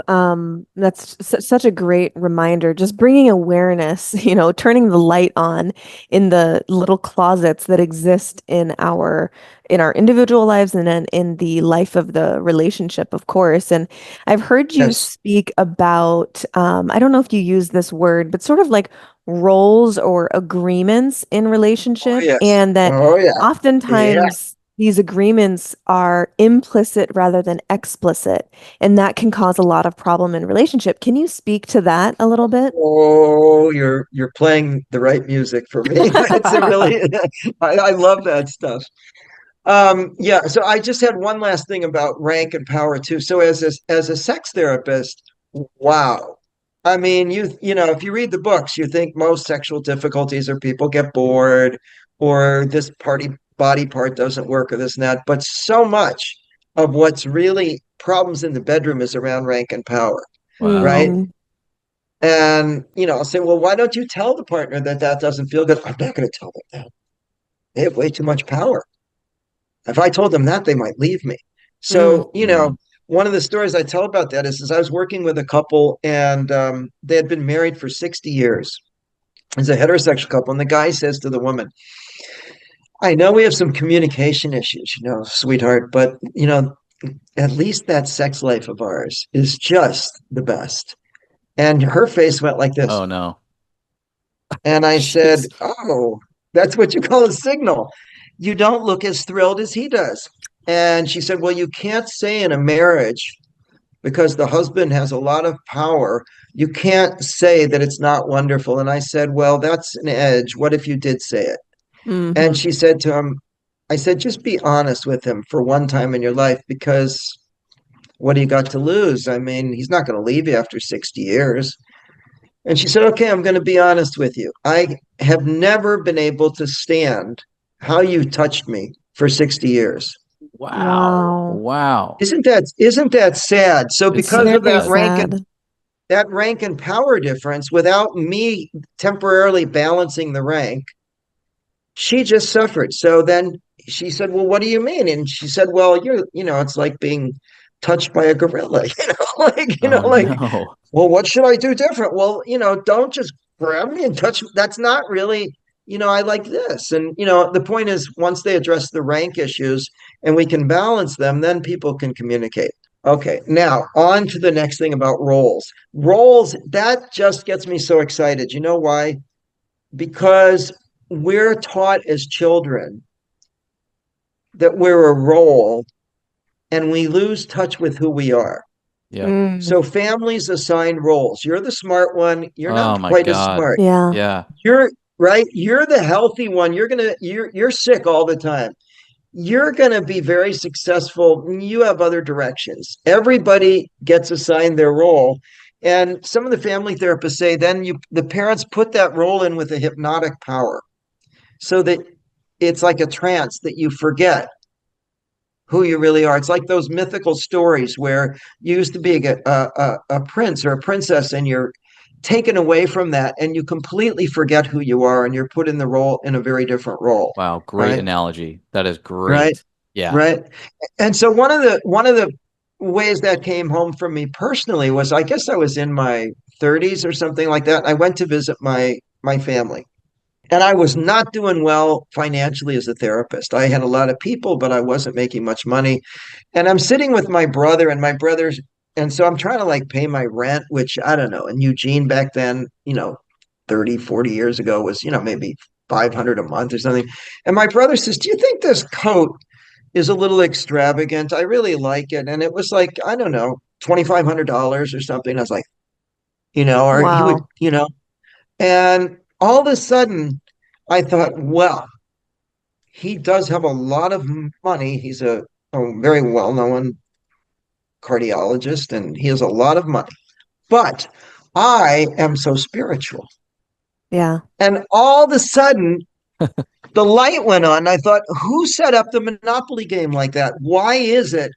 that's such a great reminder, just bringing awareness, turning the light on in the little closets that exist in our individual lives and then in the life of the relationship, of course. And I've heard you Yes. speak about I don't know if you use this word, but sort of like roles or agreements in Oh, relationship, yes. and that Oh, yeah. Yeah. oftentimes these agreements are implicit rather than explicit. And that can cause a lot of problem in relationship. Can you speak to that a little bit? Oh, you're playing the right music for me. It's a really, I love that stuff. Yeah, so I just had one last thing about rank and power too. So as a sex therapist, wow. I mean, if you read the books, you think most sexual difficulties are people get bored or this body part doesn't work or this and that. But so much of what's really problems in the bedroom is around rank and power, right? Wow. Mm-hmm. And I'll say, well, why don't you tell the partner that that doesn't feel good? I'm not going to tell them that. They have way too much power. If I told them that, they might leave me. So, Mm. one of the stories I tell about that is I was working with a couple and they had been married for 60 years. It's a heterosexual couple. And the guy says to the woman, I know we have some communication issues, sweetheart, but, at least that sex life of ours is just the best. And her face went like this. Oh no. And I said, Jeez. oh, that's what you call a signal. You don't look as thrilled as he does. And she said, well, you can't say in a marriage because the husband has a lot of power. You can't say that it's not wonderful. And I said, well, that's an edge. What if you did say it? And Mm-hmm. she said to him, I said, just be honest with him for one time in your life because what do you got to lose? I mean, he's not going to leave you after 60 years. And she said, okay, I'm going to be honest with you. I have never been able to stand how you touched me for 60 years. Wow. Wow. Wow. Isn't that sad? So It's because so of Very sad. sad. that rank and power difference, without me temporarily balancing the rank, she just suffered. So then she said, well, what do you mean? And she said, well, it's like being touched by a gorilla, Oh like, no. well, what should I do different? Well, don't just grab me and touch me. That's not really, I like this. And, the point is, once they address the rank issues and we can balance them, then people can communicate. Okay, now on to the next thing about roles. Roles, that just gets me so excited. You know why? Because we're taught as children that we're a role and we lose touch with who we are. Yep. Mm. So families assign roles. You're the smart one. You're Oh not my quite as God. smart. Yeah. Yeah. You're right. You're the healthy one. You're sick all the time. You're gonna be very successful. You have other directions. Everybody gets assigned their role. And some of the family therapists say then the parents put that role in with a hypnotic power so that it's like a trance that you forget who you really are. It's like those mythical stories where you used to be a prince or a princess and you're taken away from that and you completely forget who you are and you're put in the role in a very different role. Wow, great Right. analogy. That is Right. great. Yeah. Right. And so one of the ways that came home for me personally was I guess I was in my 30s or something like that. I went to visit my family. And I was not doing well financially as a therapist. I had a lot of people, but I wasn't making much money. And I'm sitting with my brother and my brother's, and so I'm trying to like pay my rent, which I don't know. In Eugene back then, 30, 40 years ago was, maybe 500 a month or something. And my brother says, "Do you think this coat is a little extravagant? I really like it." And it was like, I don't know, $2,500 or something. I was like, or he would, Wow. and all of a sudden I thought, well, he does have a lot of money. He's a very well-known cardiologist and he has a lot of money. But I am so spiritual. Yeah. And all of a sudden, the light went on. I thought, who set up the Monopoly game like that? Why is it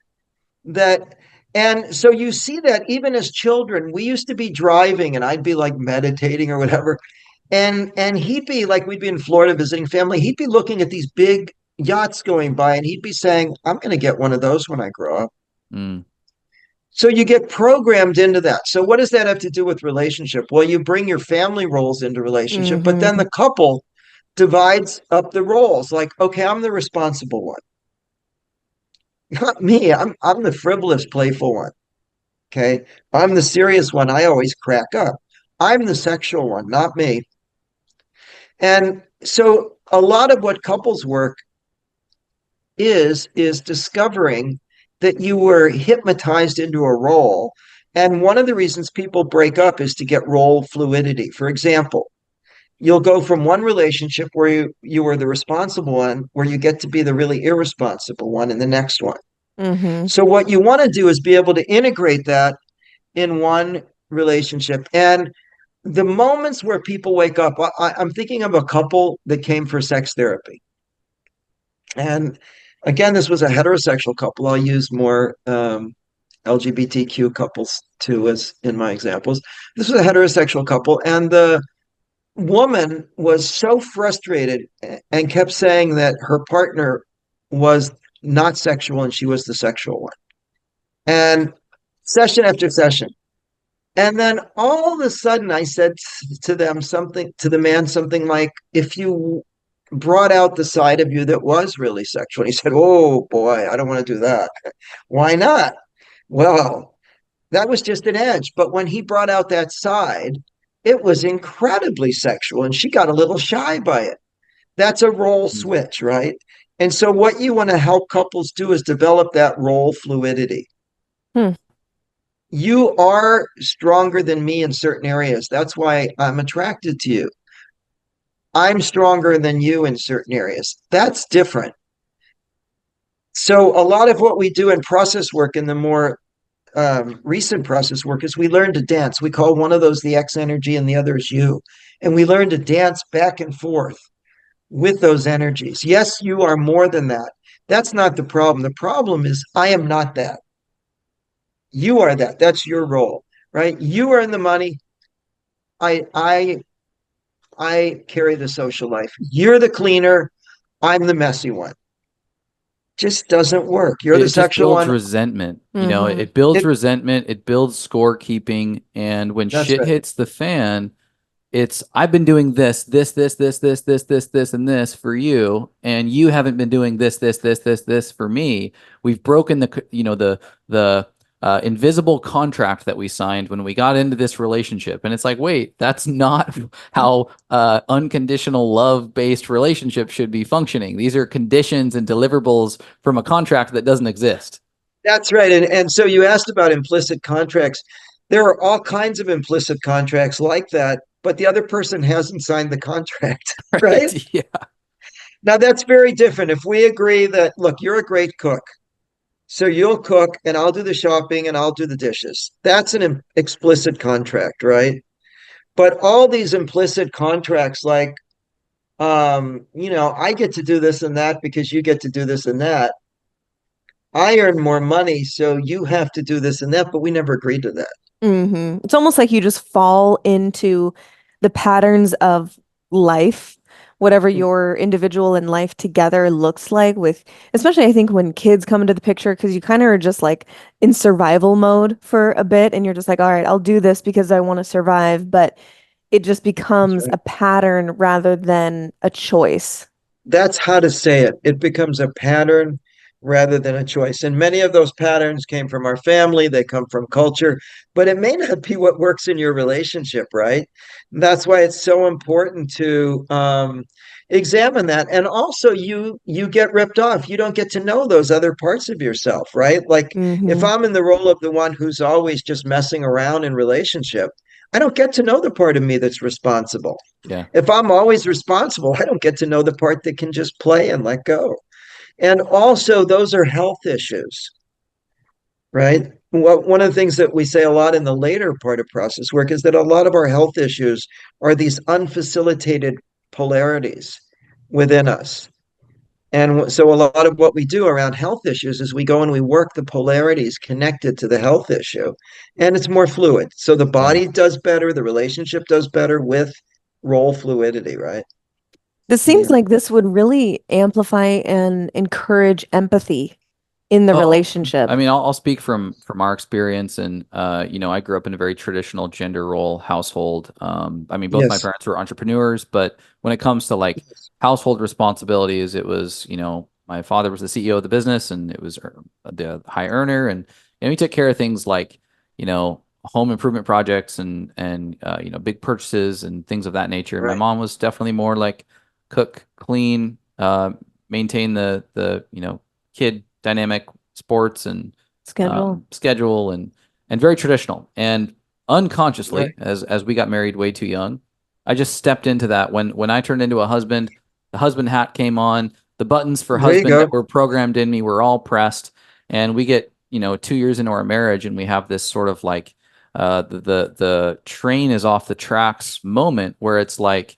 that? And so you see that even as children, we used to be driving and I'd be like meditating or whatever. And he'd be like, we'd be in Florida visiting family. He'd be looking at these big yachts going by and he'd be saying, I'm going to get one of those when I grow up. Mm. So you get programmed into that. So what does that have to do with relationship? Well, you bring your family roles into relationship, but then Mm-hmm. the couple divides up the roles. Like, okay, I'm the responsible one. Not me. I'm the frivolous, playful one. Okay. I'm the serious one. I always crack up. I'm the sexual one, not me. And so a lot of what couples work is discovering that you were hypnotized into a role. And one of the reasons people break up is to get role fluidity. For example, you'll go from one relationship where you were the responsible one, where you get to be the really irresponsible one in the next one. Mm-hmm. So what you want to do is be able to integrate that in one relationship. And the moments where people wake up, I'm thinking of a couple that came for sex therapy. And again, this was a heterosexual couple. I'll use more LGBTQ couples too, as in my examples. This was a heterosexual couple, and the woman was so frustrated and kept saying that her partner was not sexual and she was the sexual one. And session after session. And then all of a sudden, I said to them something, to the man, something like, if you brought out the side of you that was really sexual. He said, "Oh boy, I don't want to do that." "Why not?" "Well, that was just an edge." But when he brought out that side, it was incredibly sexual and she got a little shy by it. That's a role Mm. switch, right? And so what you want to help couples do is develop that role fluidity. Hmm. You are stronger than me in certain areas. That's why I'm attracted to you. I'm stronger than you in certain areas. That's different. So a lot of what we do in process work, in the more recent process work, is we learn to dance. We call one of those the X energy and the other is you. And we learn to dance back and forth with those energies. Yes, you are more than that. That's not the problem. The problem is I am not that. You are that. That's your role, right? You are in the money. I I I carry the social life. You're the cleaner. I'm the messy one. Just doesn't work. You're the It just sexual builds one. resentment. Mm-hmm. It builds It resentment, it builds scorekeeping, and when That's shit right. hits the fan, it's I've been doing this, and this for you, and you haven't been doing this for me. We've broken the invisible contract that we signed when we got into this relationship, and it's like, wait, that's not how unconditional love-based relationships should be functioning. These are conditions and deliverables from a contract that doesn't exist. That's right. And so you asked about implicit contracts. There are all kinds of implicit contracts like that, but the other person hasn't signed the contract, right? Right? Yeah. Now that's very different. If we agree that, look, you're a great cook, so you'll cook and I'll do the shopping and I'll do the dishes. That's an explicit contract, right? But all these implicit contracts, like, I get to do this and that because you get to do this and that. I earn more money, so you have to do this and that, but we never agreed to that. It's almost like you just fall into the patterns of life, whatever your individual and life together looks like with, especially I think when kids come into the picture, because you kind of are just like in survival mode for a bit and you're just like, all right, I'll do this because I want to survive, but it just That's becomes right. a pattern rather than a choice. That's how to say it. It becomes a pattern rather than a choice. And many of those patterns came from our family, they come from culture, but it may not be what works in your relationship, right? That's why it's so important to examine that. And also you get ripped off. You don't get to know those other parts of yourself, right? Like if Hmm. I'm in the role of the one who's always just messing around in relationship, I don't get to know the part of me that's responsible. Yeah. If I'm always responsible, I don't get to know the part that can just play and let go. And also, those are health issues, right? Well, one of the things that we say a lot in the later part of process work is that a lot of our health issues are these unfacilitated polarities within us. And so, a lot of what we do around health issues is we go and we work the polarities connected to the health issue, and it's more fluid. So, the Yeah. body does better, the relationship does better with role fluidity, right? This seems Yeah. like this would really amplify and encourage empathy in the Oh, I relationship. mean, I'll speak from our experience, and I grew up in a very traditional gender role household. I mean, both my Yes. parents were entrepreneurs, but when it comes to like household responsibilities, it was, my father was the CEO of the business, and it was the high earner, and he took care of things like, home improvement projects and big purchases and things of that nature. And my Right. mom was definitely more like cook, clean, maintain the kid dynamic sports and Schedule. schedule and very traditional. And unconsciously, Right. as we got married way too young, I just stepped into that. When I turned into a husband, the husband hat came on. The buttons for There you husband that go. were programmed in me were all pressed. And we get 2 years into our marriage, and we have this sort of like the train is off the tracks moment where it's like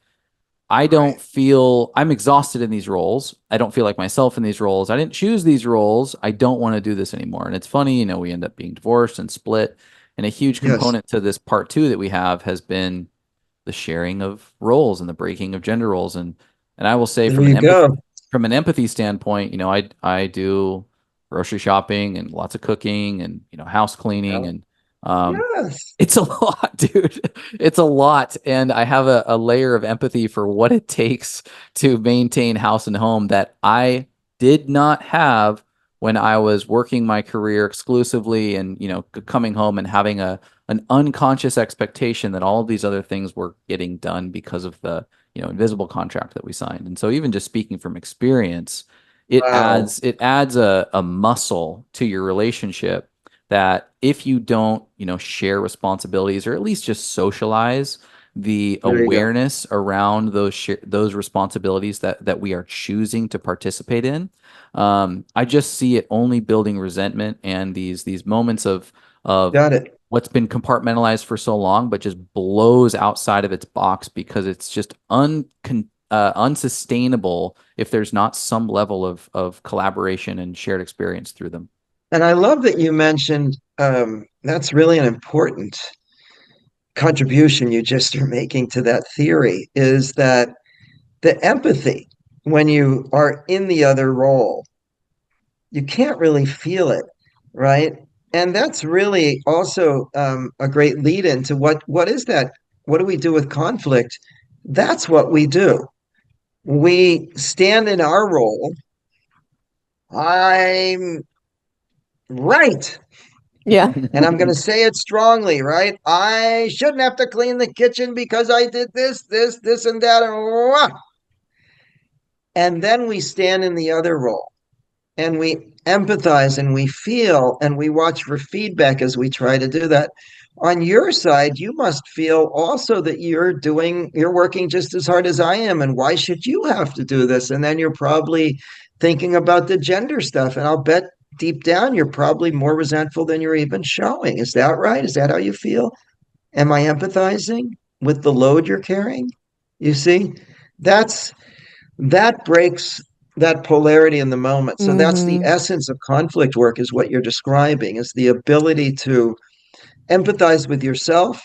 I Right. don't feel I'm exhausted in these roles. I don't feel like myself in these roles. I didn't choose these roles. I don't want to do this anymore. And it's funny, we end up being divorced and split. And a huge Yes. component to this part two that we have has been the sharing of roles and the breaking of gender roles. And I will say There you go. from an empathy standpoint, I do grocery shopping and lots of cooking and house cleaning Yeah. and um, Yes. it's a lot, dude. It's a lot. And I have a layer of empathy for what it takes to maintain house and home that I did not have when I was working my career exclusively and, coming home and having an unconscious expectation that all of these other things were getting done because of the, invisible contract that we signed. And so even just speaking from experience, Wow. it adds a muscle to your relationship that if you don't, share responsibilities or at least just socialize the There you go. awareness around those responsibilities that we are choosing to participate in, I just see it only building resentment and these moments of Got it. what's been compartmentalized for so long, but just blows outside of its box because it's just unsustainable if there's not some level of collaboration and shared experience through them. And I love that you mentioned that's really an important contribution you just are making to that theory is that the empathy when you are in the other role, you can't really feel it, right? And that's really also a great lead into what is that? What do we do with conflict? That's what we do. We stand in our role. I'm right. Yeah. And I'm going to say it strongly, right? I shouldn't have to clean the kitchen because I did this, and that. And then we stand in the other role and we empathize and we feel and we watch for feedback as we try to do that. On your side, you must feel also that you're working just as hard as I am. And why should you have to do this? And then you're probably thinking about the gender stuff. And I'll bet deep down you're probably more resentful than you're even showing. Is that right? Is that how you feel? Am I empathizing with the load you're carrying? You see, that's that breaks that polarity in the moment. So that's the Mm-hmm. essence of conflict work, is what you're describing, is the ability to empathize with yourself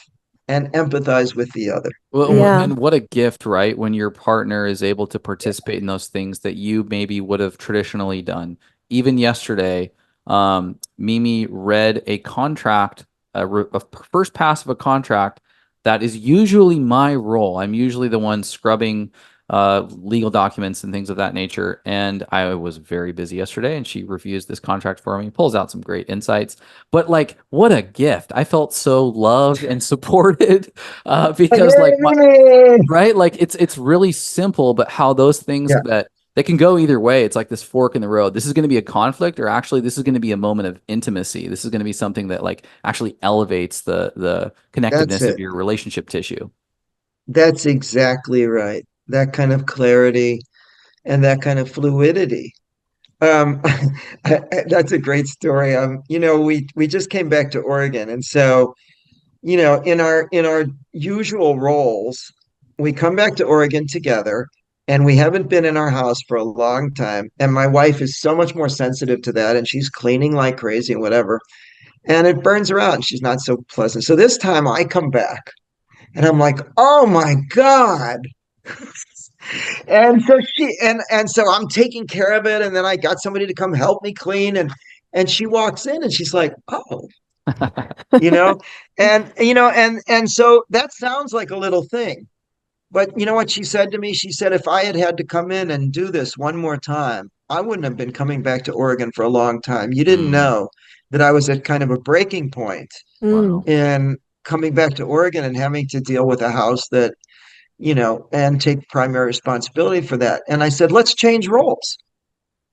and empathize with the other. Well, Yeah. and what a gift, right? When your partner is able to participate in those things that you maybe would have traditionally done. Even yesterday, Mimi read a contract, a first pass of a contract that is usually my role. I'm usually the one scrubbing legal documents and things of that nature. And I was very busy yesterday, and she reviews this contract for me, pulls out some great insights. But like, what a gift! I felt so loved and supported because like my right, like it's really simple, but how those things Yeah, that they can go either way. It's like this fork in the road. This is going to be a conflict, or actually, this is going to be a moment of intimacy. This is going to be something that like actually elevates the that's connectedness of it. your relationship tissue. That's exactly right. That kind of clarity and that kind of fluidity. Um, that's a great story. We just came back to Oregon, and so in our usual roles, we come back to Oregon together, and we haven't been in our house for a long time. And my wife is so much more sensitive to that, and she's cleaning like crazy and whatever. And it burns her out, and she's not so pleasant. So this time I come back, and I'm like, oh my God. And so I'm taking care of it, and then I got somebody to come help me clean, and she walks in and she's like, oh, you know, and so that sounds like a little thing. But you know what she said to me? She said, if I had had to come in and do this one more time, I wouldn't have been coming back to Oregon for a long time. You didn't Mm, know that I was at kind of a breaking point Mm. wow. in coming back to Oregon and having to deal with a house that, and take primary responsibility for that. And I said, let's change roles.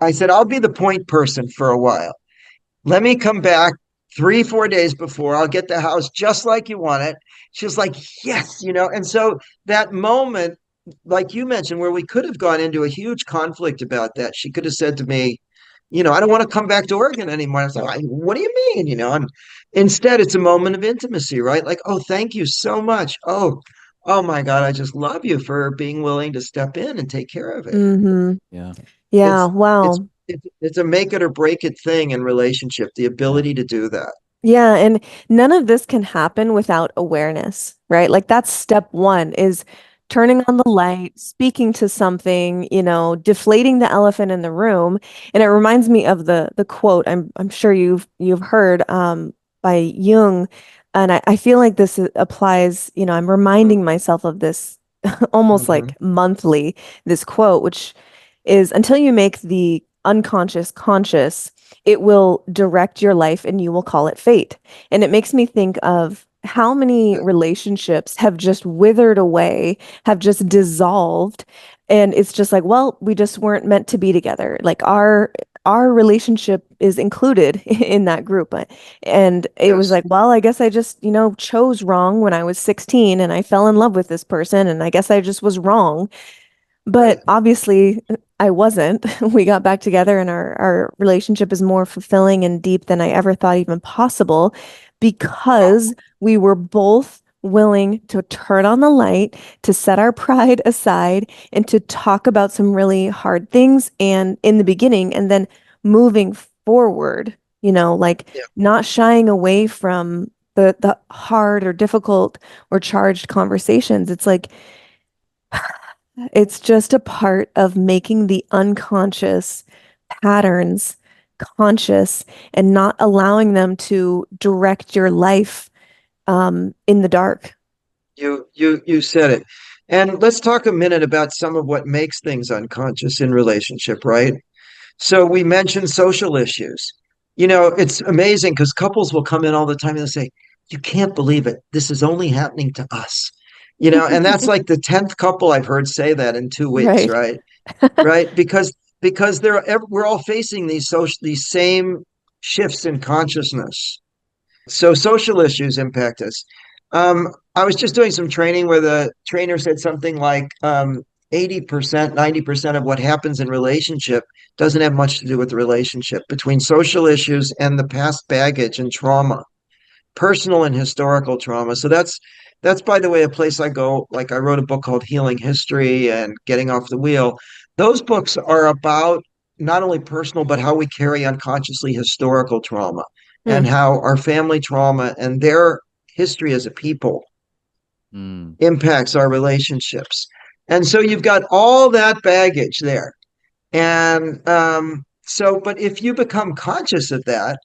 I said, I'll be the point person for a while. Let me come back 3, 4 days before. I'll get the house just like you want it. She was like, yes. And so that moment, like you mentioned, where we could have gone into a huge conflict about that, she could have said to me, I don't want to come back to Oregon anymore. I was like, what do you mean? And instead, it's a moment of intimacy, right? Like, oh, thank you so much. Oh my God, I just love you for being willing to step in and take care of it. Mm-hmm. Yeah. Yeah. It's it's Wow. it's a make it or break it thing in relationship, the Yeah. ability to do that. Yeah, and none of this can happen without awareness, right? Like that's step one is turning on the light, speaking to something, deflating the elephant in the room. And it reminds me of the quote I'm sure you've heard by Jung. And I feel like applies, I'm reminding myself of this almost Mm-hmm. like monthly, this quote, which is until you make the unconscious conscious, it will direct your life and you will call it fate. And it makes me think of how many relationships have just withered away, have just dissolved. And it's just like, well, we just weren't meant to be together. Like our relationship is included in that group. And it was Yes. like, well, I guess I just, chose wrong when I was 16 and I fell in love with this person. And I guess I just was wrong. Right. But obviously, I wasn't. We got back together, and our relationship is more fulfilling and deep than I ever thought even possible because we were both willing to turn on the light, to set our pride aside, and to talk about some really hard things. And in the beginning, and then moving forward, like Yeah. not shying away from the hard or difficult or charged conversations. It's like, it's just a part of making the unconscious patterns conscious and not allowing them to direct your life in the dark. You said it. And let's talk a minute about some of what makes things unconscious in relationship, right? So we mentioned social issues. It's amazing because couples will come in all the time and they'll say, you can't believe it. This is only happening to us. And that's like the 10th couple I've heard say that in 2 weeks, Right. right? Right? Because we're all facing these same shifts in consciousness. So social issues impact us. I was just doing some training where the trainer said something like 80%, 90% of what happens in relationship doesn't have much to do with the relationship between social issues and the past baggage and trauma, personal and historical trauma. So that's by the way a place I go. Like I wrote a book called Healing History and Getting Off the Wheel. Those books are about not only personal, but how we carry unconsciously historical trauma and how our family trauma and their history as a people impacts our relationships. And so you've got all that baggage there. And but if you become conscious of that,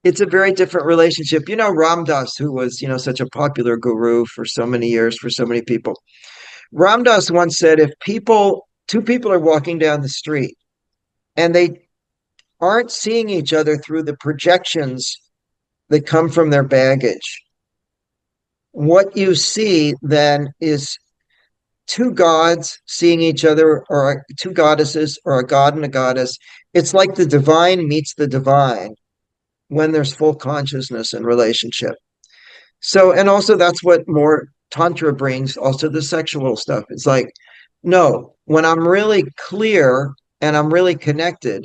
it's a very different relationship. You know, Ram Dass, who was, such a popular guru for so many years for so many people. Ram Dass once said, if two people are walking down the street and they aren't seeing each other through the projections that come from their baggage, what you see then is two gods seeing each other, or two goddesses, or a god and a goddess. It's like the divine meets the divine when there's full consciousness in relationship. So, and also that's what more Tantra brings, also the sexual stuff. It's like, no, when I'm really clear and I'm really connected,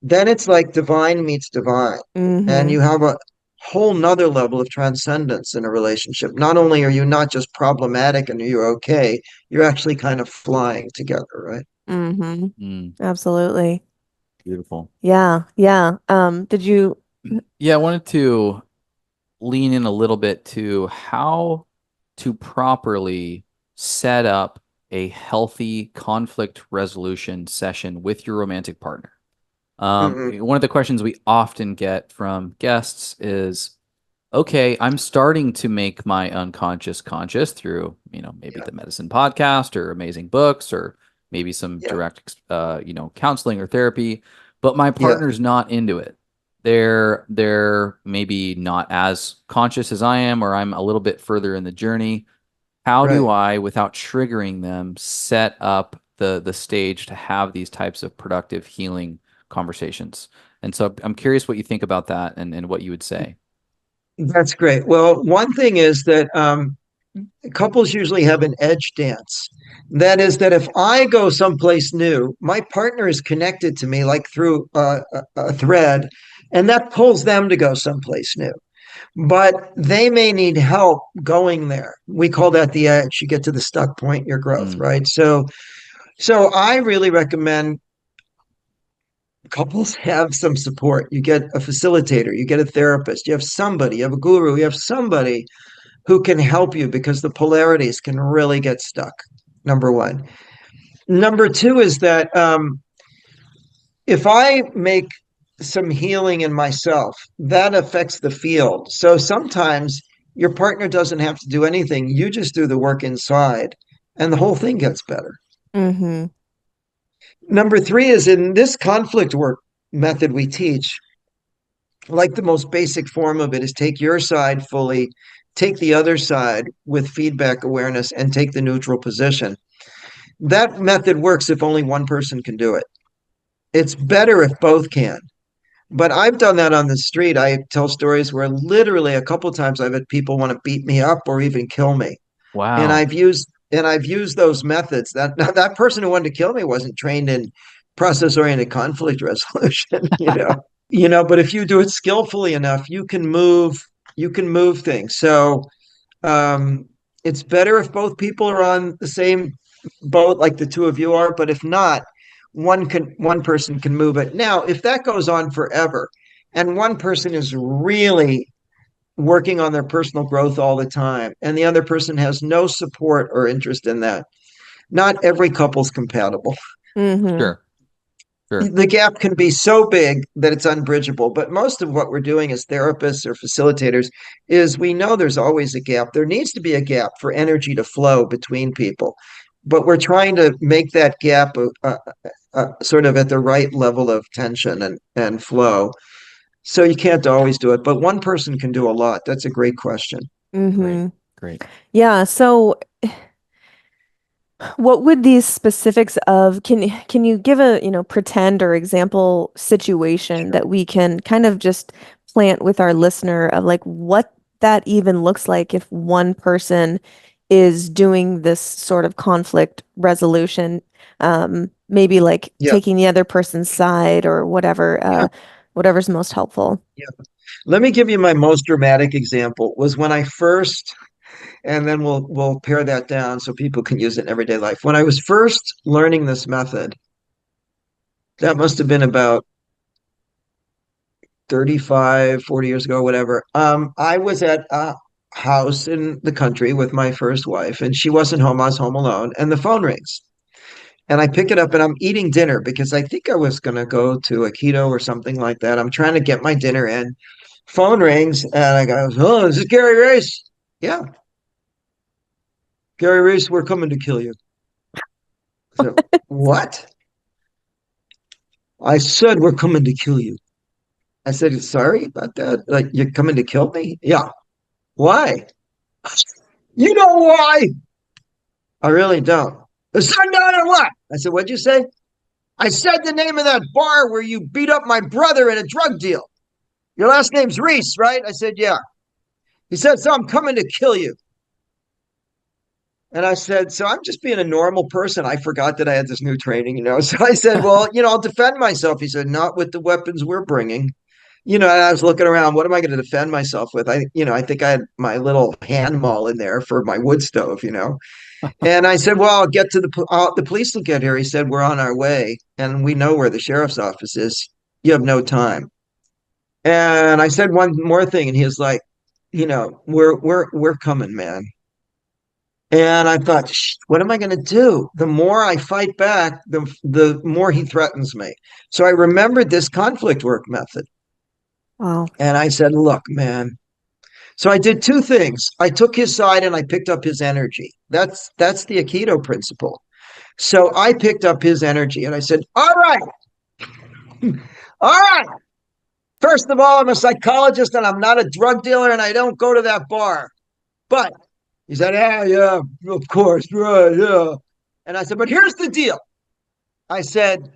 then it's like divine meets divine. And you have a whole nother level of transcendence in a relationship. Not only are you not just problematic and you're okay, you're actually kind of flying together, right? Absolutely. Beautiful. Yeah. Yeah. Did you? Yeah, I wanted to lean in a little bit to how to properly set up a healthy conflict resolution session with your romantic partner. One of the questions we often get from guests is, okay, I'm starting to make my unconscious conscious through, maybe the medicine podcast or amazing books or maybe some direct, counseling or therapy, but my partner's not into it. They're maybe not as conscious as I am, or I'm a little bit further in the journey. How do I, without triggering them, set up the stage to have these types of productive healing conversations? And so I'm curious what you think about that and what you would say. That's great. Well, one thing is that couples usually have an edge dance. That is, that if I go someplace new, my partner is connected to me like through a thread, and that pulls them to go someplace new. But they may need help going there. We call that the edge. You get to the stuck point in your growth, right? So I really recommend couples have some support. You get a facilitator, you get a therapist, you have somebody, you have a guru, you have somebody who can help you, because the polarities can really get stuck. Number one. Number two is that if I make some healing in myself, that affects the field. So sometimes your partner doesn't have to do anything. You just do the work inside, and the whole thing gets better. Number three is, in this conflict work method we teach, like the most basic form of it is take your side fully, take the other side with feedback awareness, and take the neutral position. That method works if only one person can do it. It's better if both can. But I've done that on the street. I tell stories where literally a couple of times I've had people want to beat me up or even kill me. Wow. And I've used those methods. That person who wanted to kill me wasn't trained in process-oriented conflict resolution, but if you do it skillfully enough, you can move things. So it's better if both people are on the same boat, like the two of you are. But if not, one person can move it. Now, if that goes on forever, and one person is really working on their personal growth all the time, and the other person has no support or interest in that, not every couple's compatible. Sure. The gap can be so big that it's unbridgeable. But most of what we're doing as therapists or facilitators is, we know there's always a gap. There needs to be a gap for energy to flow between people. But we're trying to make that gap sort of at the right level of tension and flow. So you can't always do it, but one person can do a lot. That's a great question. Great. Yeah. So what would these specifics of, can you give a, pretend or example situation that we can kind of just plant with our listener of like what that even looks like if one person is doing this sort of conflict resolution, maybe like taking the other person's side or whatever, whatever's most helpful. Yeah. Let me give you my most dramatic example. Was when I first And then we'll pare that down so people can use it in everyday life. When I was first learning this method, that must have been about 35, 40 years ago, whatever. I was at a house in the country with my first wife, and she wasn't home. I was home alone, and the phone rings. And I pick it up and I'm eating dinner because I think I was going to go to a keto or something like that. I'm trying to get my dinner in. Phone rings and I go, "Oh, this is Gary Reiss." "Yeah, Gary Reiss, we're coming to kill you." So, "What?" "I said we're coming to kill you." I said, "Sorry about that. Like, you're coming to kill me?" "Yeah." "Why?" "You know why?" "I really don't." "Son, no, no, what?" I said, "What'd you say?" "I said the name of that bar where you beat up my brother in a drug deal. Your last name's Reiss, right?" I said, "Yeah." He said, "So I'm coming to kill you." And I said, "So I'm just being a normal person. I forgot that I had this new training, you know." So I said, "Well, I'll defend myself." He said, "Not with the weapons we're bringing." And I was looking around, what am I going to defend myself with? I think I had my little hand maul in there for my wood stove. And I said, "Well, I'll get to the police will get here." He said, "We're on our way and we know where the sheriff's office is. You have no time." And I said one more thing, and he was like, we're coming, man." And I thought, what am I going to do? The more I fight back, the more he threatens me. So I remembered this conflict work method. Wow. And I said, "Look, man." So I did two things. I took his side and I picked up his energy. That's the Aikido principle. So I picked up his energy and I said, "All right, all right. First of all, I'm a psychologist and I'm not a drug dealer and I don't go to that bar. But," he said, "Yeah, yeah, of course, right, yeah." And I said, "But here's the deal." I said,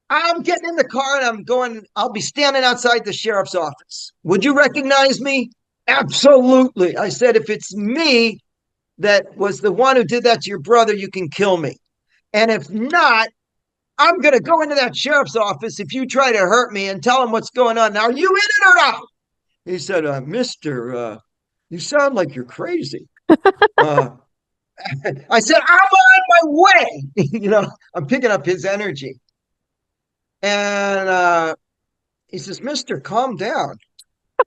"I'm getting in the car and I'll be standing outside the sheriff's office. Would you recognize me?" "Absolutely." I said, "If it's me that was the one who did that to your brother, you can kill me. And if not, I'm going to go into that sheriff's office if you try to hurt me and tell him what's going on. Now, are you in it or not?" He said, "Mister, you sound like you're crazy." Uh, I said, "I'm on my way." I'm picking up his energy. And he says, "Mister, calm down."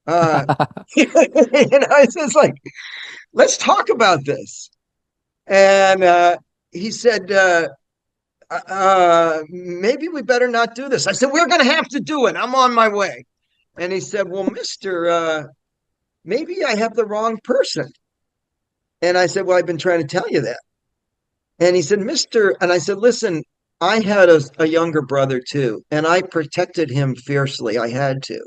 Uh, I says, like, "Let's talk about this." And he said, "Maybe we better not do this." I said, "We're going to have to do it. I'm on my way." And he said, "Well, mister, maybe I have the wrong person." And I said, "Well, I've been trying to tell you that." And he said, "Mister," and I said, "Listen, I had a younger brother too, and I protected him fiercely. I had to.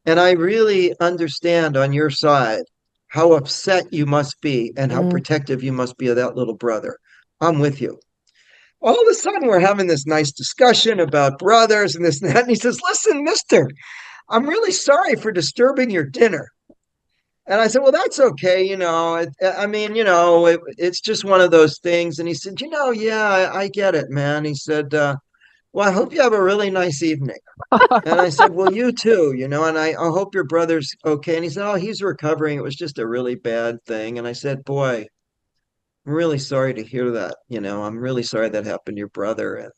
And I really understand on your side how upset you must be and how protective you must be of that little brother. I'm with you." All of a sudden, we're having this nice discussion about brothers and this and that. And he says, "Listen, mister, I'm really sorry for disturbing your dinner." And I said, "Well, that's okay. It's just one of those things." And he said, "Yeah, I get it, man." He said, "Well, I hope you have a really nice evening." And I said, "Well, you too, and I hope your brother's okay." And he said, "Oh, he's recovering. It was just a really bad thing." And I said, "Boy, I'm really sorry to hear that. I'm really sorry that happened to your brother.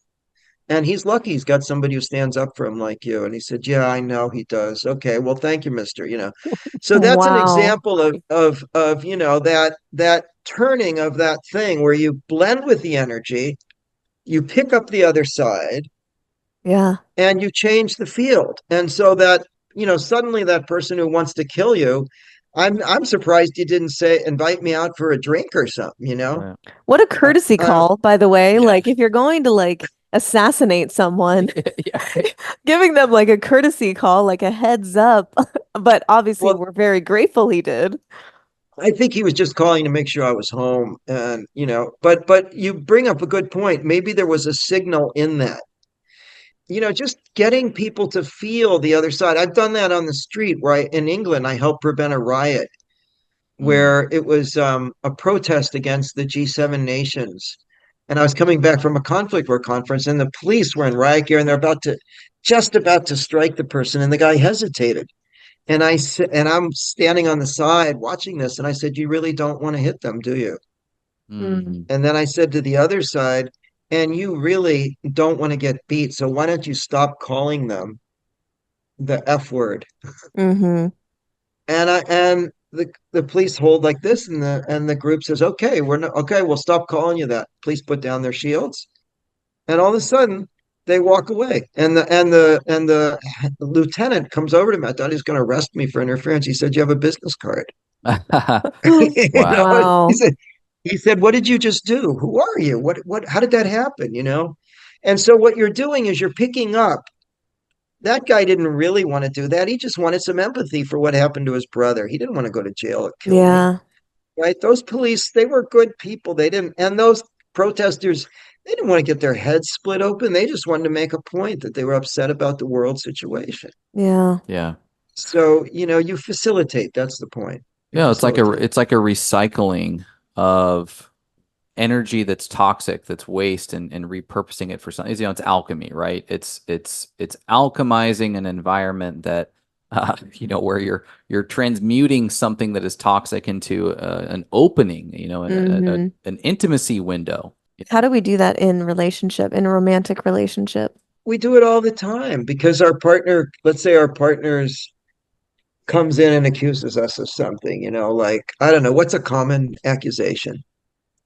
And he's lucky he's got somebody who stands up for him like you." And he said, "Yeah, I know he does." "Okay, well, thank you, mister." So that's an Wow. example of that turning of that thing where you blend with the energy, you pick up the other side, Yeah. and you change the field. And so that, suddenly that person who wants to kill you, I'm surprised you didn't say invite me out for a drink or something. Right. What a courtesy Uh, call, by the way. Yeah. Like if you're going to assassinate someone, Yeah. giving them like a courtesy call, like a heads up. But obviously well, we're very grateful he did. I think he was just calling to make sure I was home. And, but you bring up a good point. Maybe there was a signal in that. Just getting people to feel the other side. I've done that on the street in England, I helped prevent a riot Mm. where it was a protest against the G7 nations. And I was coming back from a conflict work conference, and the police were in riot gear, and they're just about to strike the person, and the guy hesitated. And I'm standing on the side watching this, and I said, "You really don't want to hit them, do you?" Mm. And then I said to the other side, "And you really don't want to get beat, so why don't you stop calling them the F word?" Mm-hmm. And the police hold like this, and the group says, "Okay, we're not okay. We'll stop calling you that." Police put down their shields, and all of a sudden they walk away. And the lieutenant comes over to me. I thought he was going to arrest me for interference. He said, "You have a business card." You know, Wow. Wow. he said, "What did you just do? Who are you? What how did that happen?" And so what you're doing is you're picking up. That guy didn't really want to do that. He just wanted some empathy for what happened to his brother. He didn't want to go to jail or kill me. Yeah. Right? Those police, they were good people. They didn't, and those protesters, they didn't want to get their heads split open. They just wanted to make a point that they were upset about the world situation. Yeah. Yeah. So, you facilitate. That's the point. You Yeah, facilitate. it's like a recycling of energy that's toxic, that's waste, and repurposing it for something. It's alchemy, right? It's alchemizing an environment that where you're transmuting something that is toxic into an opening, Mm-hmm. an intimacy window. How do we do that in a romantic relationship? We do it all the time because our partner, let's say our partner's comes in and accuses us of something, like, I don't know, what's a common accusation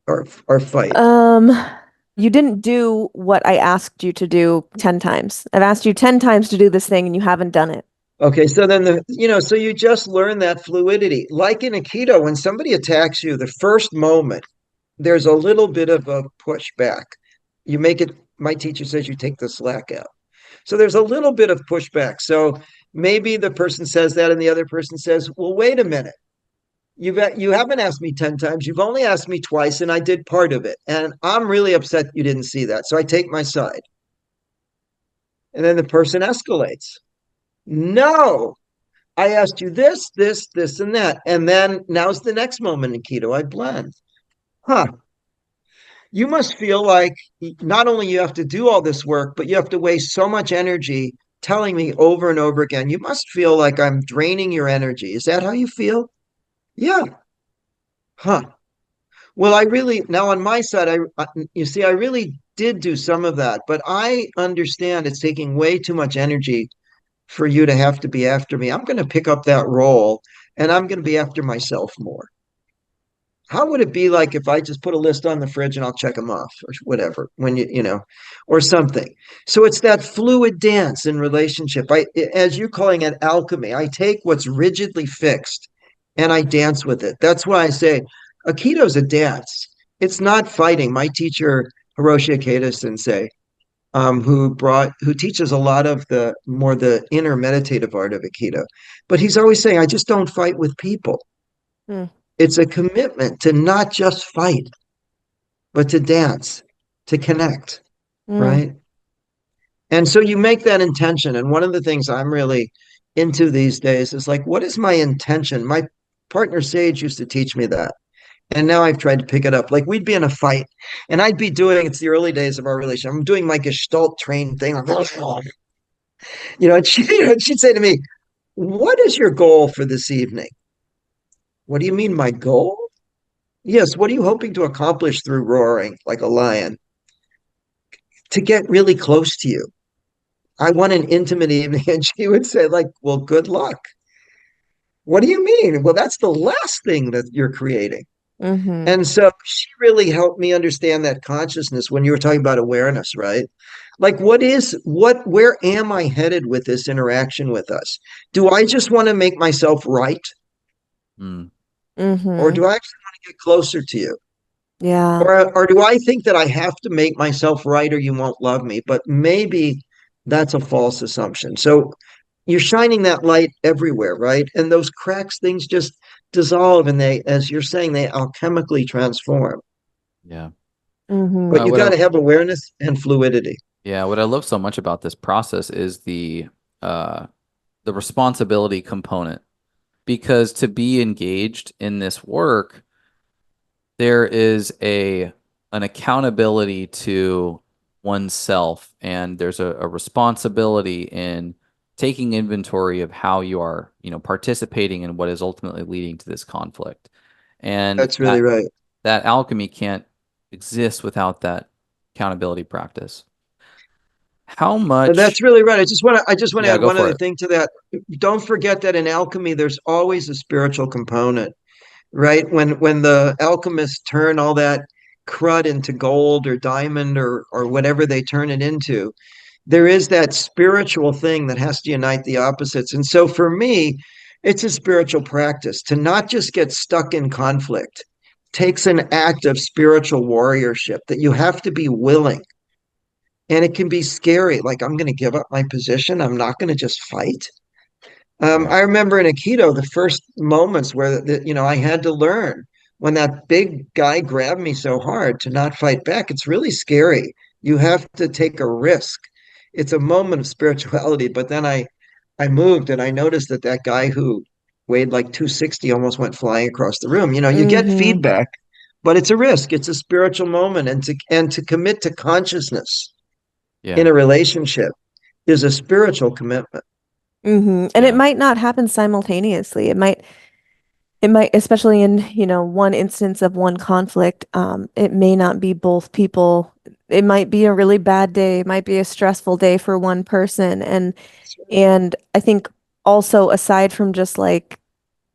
or fight? Um, you didn't do what I asked you to do 10 times. I've asked you 10 times to do this thing and you haven't done it. Okay, so then so you just learn that fluidity. Like in Aikido, when somebody attacks you, the first moment, there's a little bit of a pushback. You make it, my teacher says you take the slack out. So there's a little bit of pushback. So maybe the person says that and the other person says, "Well, wait a minute. You haven't asked me 10 times. You've only asked me twice, and I did part of it. And I'm really upset you didn't see that. So I take my side." And then the person escalates. "No, I asked you this, this, this, and that." And then now's the next moment in keto. I blend. Huh. You must feel like not only you have to do all this work, but you have to waste so much energy telling me over and over again. You must feel like I'm draining your energy. Is that how you feel? Yeah. Huh. Well, now on my side, you see, I really did do some of that, but I understand it's taking way too much energy for you to have to be after me. I'm going to pick up that role and I'm going to be after myself more. How would it be like if I just put a list on the fridge and I'll check them off or whatever when or something? So it's that fluid dance in relationship. As you're calling it alchemy, I take what's rigidly fixed and I dance with it. That's why I say Aikido's a dance. It's not fighting. My teacher, Hiroshi Ikeda Sensei, who teaches a lot of the inner meditative art of Aikido, but he's always saying, "I just don't fight with people." Mm. It's a commitment to not just fight, but to dance, to connect, Mm. right? And so you make that intention. And one of the things I'm really into these days is like, what is my intention? My partner Sage used to teach me that. And now I've tried to pick it up. Like we'd be in a fight and I'd be it's the early days of our relationship. I'm doing my Gestalt train thing. And she'd say to me, "What is your goal for this evening?" "What do you mean, my goal?" "Yes, what are you hoping to accomplish through roaring like a lion?" "To get really close to you. I want an intimate evening." And she would say, like, "Well, good luck." "What do you mean?" "Well, that's the last thing that you're creating." Mm-hmm. And so she really helped me understand that consciousness when you were talking about awareness, right? Like, where am I headed with this interaction with us? Do I just want to make myself right? Mm. Or Mm-hmm. do I actually want to get closer to you? Yeah. Or do I think that I have to make myself right or you won't love me? But maybe that's a false assumption. So you're shining that light everywhere, right? And those cracks, things just dissolve and as you're saying, they alchemically transform. Yeah. Mm-hmm. But you got to have awareness and fluidity. Yeah, what I love so much about this process is the responsibility component. Because to be engaged in this work, there is an accountability to oneself, and there's a responsibility in taking inventory of how you are, participating in what is ultimately leading to this conflict. And That's really right. that alchemy can't exist without that accountability practice. How much? That's really right. I just want to Yeah, add go one for other it. thing to that. Don't forget that in alchemy, there's always a spiritual component, right? When the alchemists turn all that crud into gold or diamond or whatever they turn it into, there is that spiritual thing that has to unite the opposites. And so for me, it's a spiritual practice to not just get stuck in conflict. Takes an act of spiritual warriorship that you have to be willing. And it can be scary. Like, I'm going to give up my position. I'm not going to just fight. Right. I remember in Aikido, the first moments where I had to learn when that big guy grabbed me so hard to not fight back. It's really scary. You have to take a risk. It's a moment of spirituality. But then I moved and I noticed that that guy who weighed like 260 almost went flying across the room. You get Mm-hmm. feedback, but it's a risk. It's a spiritual moment, and to commit to consciousness in Yeah. a relationship is a spiritual commitment. Mm-hmm. And it Yeah. might not happen simultaneously. It might, especially in, one instance of one conflict, it may not be both people. It might be a really bad day. It might be a stressful day for one person. And I think also aside from just like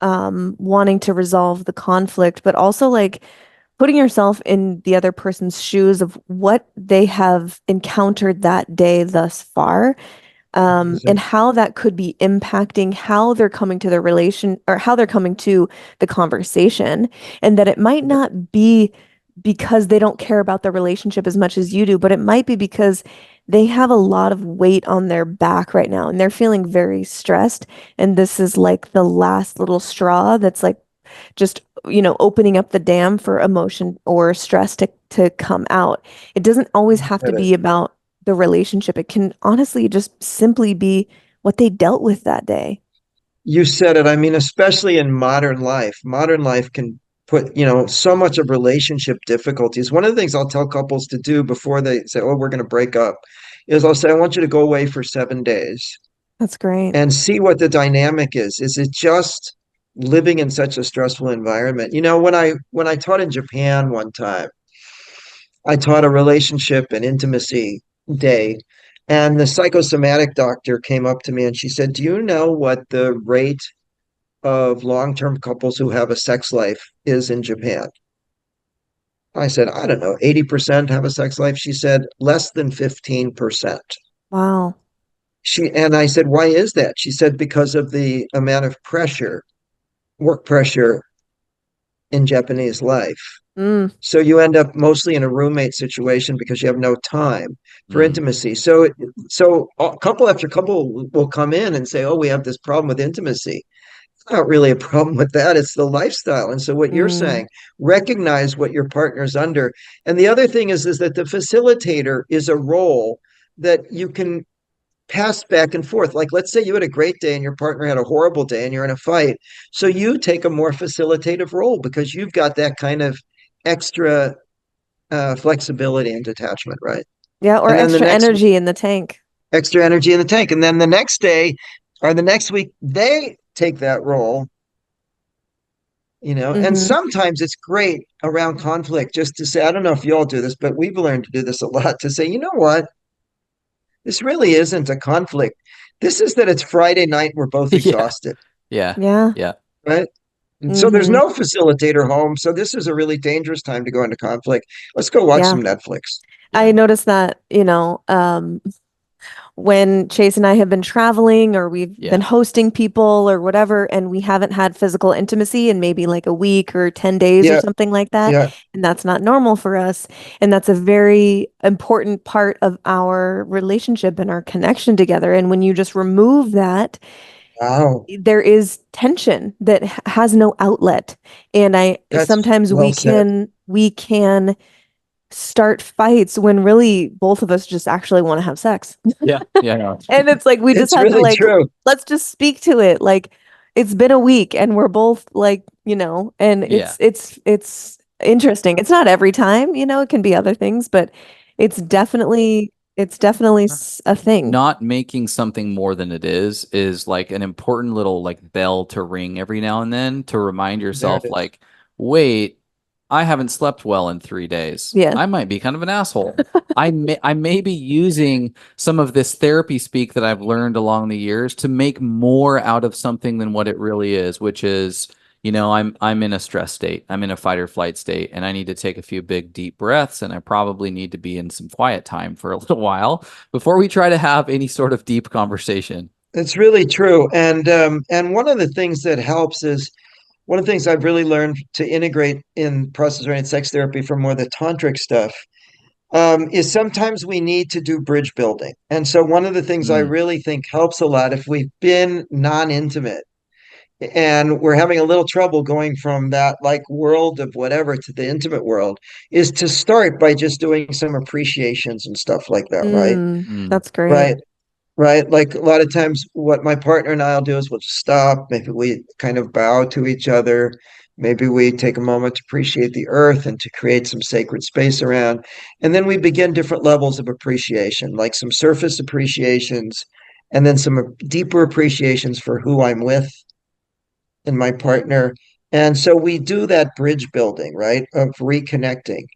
wanting to resolve the conflict, but also like putting yourself in the other person's shoes of what they have encountered that day thus far, and Amazing. how that could be impacting how they're coming to the relation or how they're coming to the conversation, and that it might Yeah. not be because they don't care about the relationship as much as you do, but it might be because they have a lot of weight on their back right now and they're feeling very stressed. And this is like the last little straw that's like just, opening up the dam for emotion or stress to come out. It doesn't always have to Get it. be about the relationship. It can honestly just simply be what they dealt with that day. You said it. I mean, especially in modern life, modern life can put, so much of relationship difficulties. One of the things I'll tell couples to do before they say, oh, we're going to break up, is I'll say, I want you to go away for 7 days That's great. and see what the dynamic is. Is it just living in such a stressful environment? When I taught in Japan one time, I taught a relationship and intimacy day. And the psychosomatic doctor came up to me and she said, do you know what the rate of long-term couples who have a sex life is in Japan? I said, I don't know, 80% have a sex life. She said, less than 15%. Wow. And I said, why is that? She said, because of the amount of pressure, work pressure in Japanese life. Mm, So you end up mostly in a roommate situation because you have no time for Mm. intimacy. So couple after couple will come in and say, "Oh, we have this problem with intimacy." It's not really a problem with that. It's the lifestyle. And so what you're mm, saying, recognize what your partner's under. And the other thing is that the facilitator is a role that you can pass back and forth. Like, let's say you had a great day and your partner had a horrible day and you're in a fight. So you take a more facilitative role because you've got that kind of extra flexibility and detachment, right? yeah, or And then the extra next energy in the tank. extra energy in the tank. And then the next day or the next week, they take that role, and Mm-hmm. sometimes it's great around conflict just to say, I don't know if you all do this, but we've learned to do this a lot to say, you know what? This really isn't a conflict. This is that it's Friday night. We're both Yeah. exhausted, Yeah. Yeah. Yeah. right? And so there's Mm-hmm. no facilitator home. So this is a really dangerous time to go into conflict. Let's go watch Yeah. some Netflix. I Yeah. noticed that, when Chase and I have been traveling or we've been Yeah. hosting people or whatever, and we haven't had physical intimacy in maybe like a week or 10 days or Yeah, something like that. yeah. And that's not normal for us. And that's a very important part of our relationship and our connection together. And when you just remove that, Wow. there is tension that has no outlet. And I That's sometimes well said. we can start fights when really both of us just actually want to have sex. Yeah. Yeah. No. And it's like we just It's have to really like true. let's just speak to it. Like it's been a week and we're both like, and Yeah. it's interesting. It's not every time, it can be other things, but it's definitely It's definitely a thing. Not making something more than it is like an important little like bell to ring every now and then to remind There it yourself is. like, wait, I haven't slept well in 3 days. Yeah. I might be kind of an asshole. I may be using some of this therapy speak that I've learned along the years to make more out of something than what it really is, which is, I'm in a stress state. I'm in a fight or flight state, and I need to take a few big deep breaths, and I probably need to be in some quiet time for a little while before we try to have any sort of deep conversation. It's really true. And one of the things that helps is one of the things I've really learned to integrate in process-oriented sex therapy from more the tantric stuff is sometimes we need to do bridge building. And so one of the things I Mm, really think helps a lot if we've been non-intimate and we're having a little trouble going from that like world of whatever to the intimate world is to start by just doing some appreciations and stuff like that, right? mm, That's great. Right. Right. Like a lot of times, what my partner and I'll do is we'll just stop. Maybe we kind of bow to each other. Maybe we take a moment to appreciate the earth and to create some sacred space around. And then we begin different levels of appreciation, like some surface appreciations, and then some deeper appreciations for who I'm with and my partner. And so we do that bridge building, right, of reconnecting.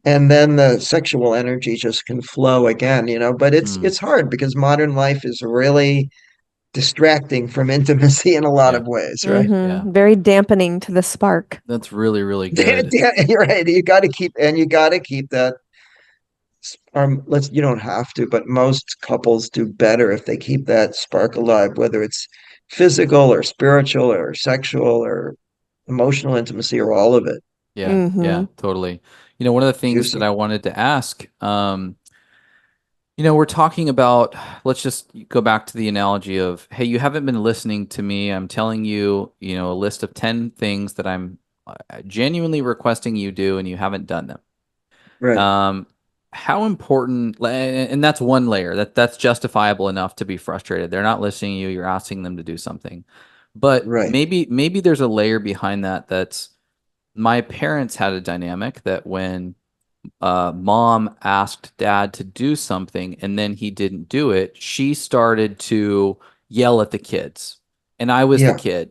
And then the sexual energy just can flow again, but it's mm. it's hard because modern life is really distracting from intimacy in a lot Yeah, of ways, right? yeah. Very dampening to the spark. That's really, really good. You're right. You got to keep that. Let's you don't have to, but most couples do better if they keep that spark alive, whether it's physical or spiritual or sexual or emotional intimacy or all of it. Yeah, Mm-hmm. yeah, totally. One of the things that Juicy. I wanted to ask, we're talking about, let's just go back to the analogy of, hey, you haven't been listening to me. I'm telling you, a list of 10 things that I'm genuinely requesting you do, and you haven't done them. Right. Um, how important, and that's one layer that's justifiable enough to be frustrated. They're not listening to you. You're asking them to do something, but Right. maybe there's a layer behind that. That's my parents had a dynamic that when mom asked dad to do something and then he didn't do it, she started to yell at the kids, and I was the Yeah. kid.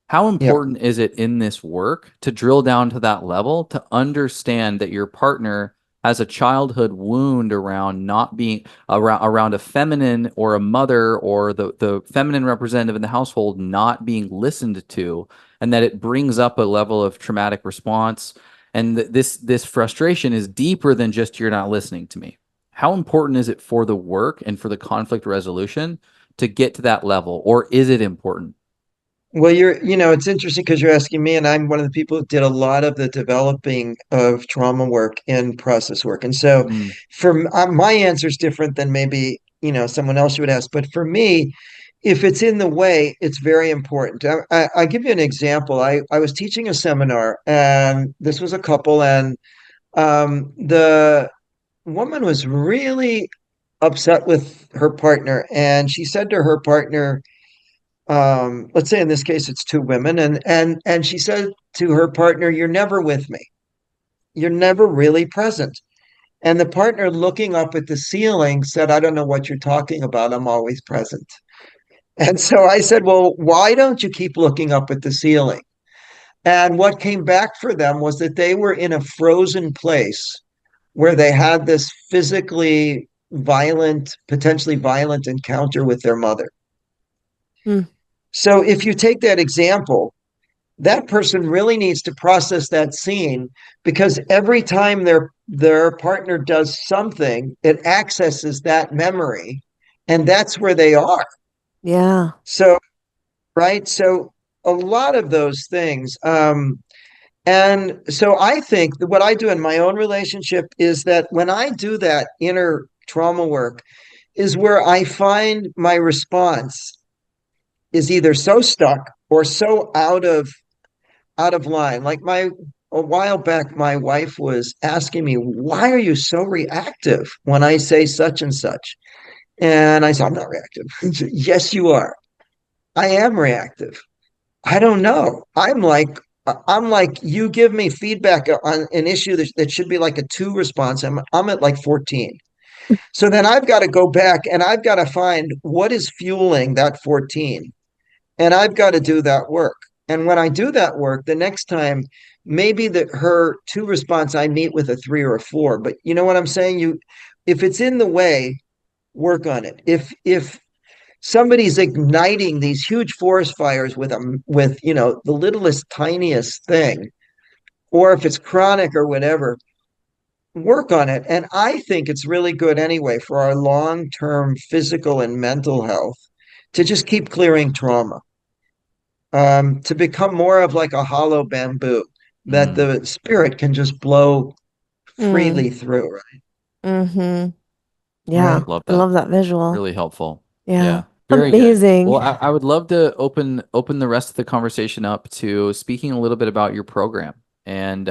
How Yeah. important is it in this work to drill down to that level to understand that your partner has a childhood wound around not being around a feminine or a mother or the feminine representative in the household not being listened to, and that it brings up a level of traumatic response, and this frustration is deeper than just you're not listening to me. How important is it for the work and for the conflict resolution to get to that level, or is it important? Well, it's interesting because you're asking me, and I'm one of the people who did a lot of the developing of trauma work in process work. And so Mm, my answer is different than maybe, someone else would ask. But for me, if it's in the way, it's very important. I give you an example. I was teaching a seminar, and this was a couple, and the woman was really upset with her partner, and she said to her partner, let's say in this case it's two women, and she said to her partner, "You're never with me. You're never really present." And the partner, looking up at the ceiling, said, "I don't know what you're talking about. I'm always present." And so I said, "Well, why don't you keep looking up at the ceiling?" And what came back for them was that they were in a frozen place where they had this physically violent, potentially violent encounter with their mother. Mm. So if you take that example, that person really needs to process that scene, because every time their partner does something, it accesses that memory, and that's where they are. Yeah. So, right. So a lot of those things. And so I think that what I do in my own relationship is that when I do that inner trauma work is where I find my response is either so stuck or so out of line. Like a while back, my wife was asking me, "Why are you so reactive when I say such and such?" And I said, "I'm not reactive." Said, "Yes, you are." "I am reactive." "I don't know. I'm like you give me feedback on an issue that should be like a 2 response. I'm at like 14. So then I've got to go back and I've got to find what is fueling that 14. And I've got to do that work. And when I do that work, the next time, maybe her two response, I meet with a 3 or a 4. But you know what I'm saying? If it's in the way, work on it. If somebody's igniting these huge forest fires with the littlest, tiniest thing, or if it's chronic or whatever, work on it. And I think it's really good anyway for our long-term physical and mental health to just keep clearing trauma, to become more of like a hollow bamboo that the spirit can just blow Mm. freely through, right? Mm-hmm. Right. Yeah. Love I that. love that visual. Really helpful. Yeah. Yeah. Very good. Well, Amazing. I would love to open the rest of the conversation up to speaking a little bit about your program and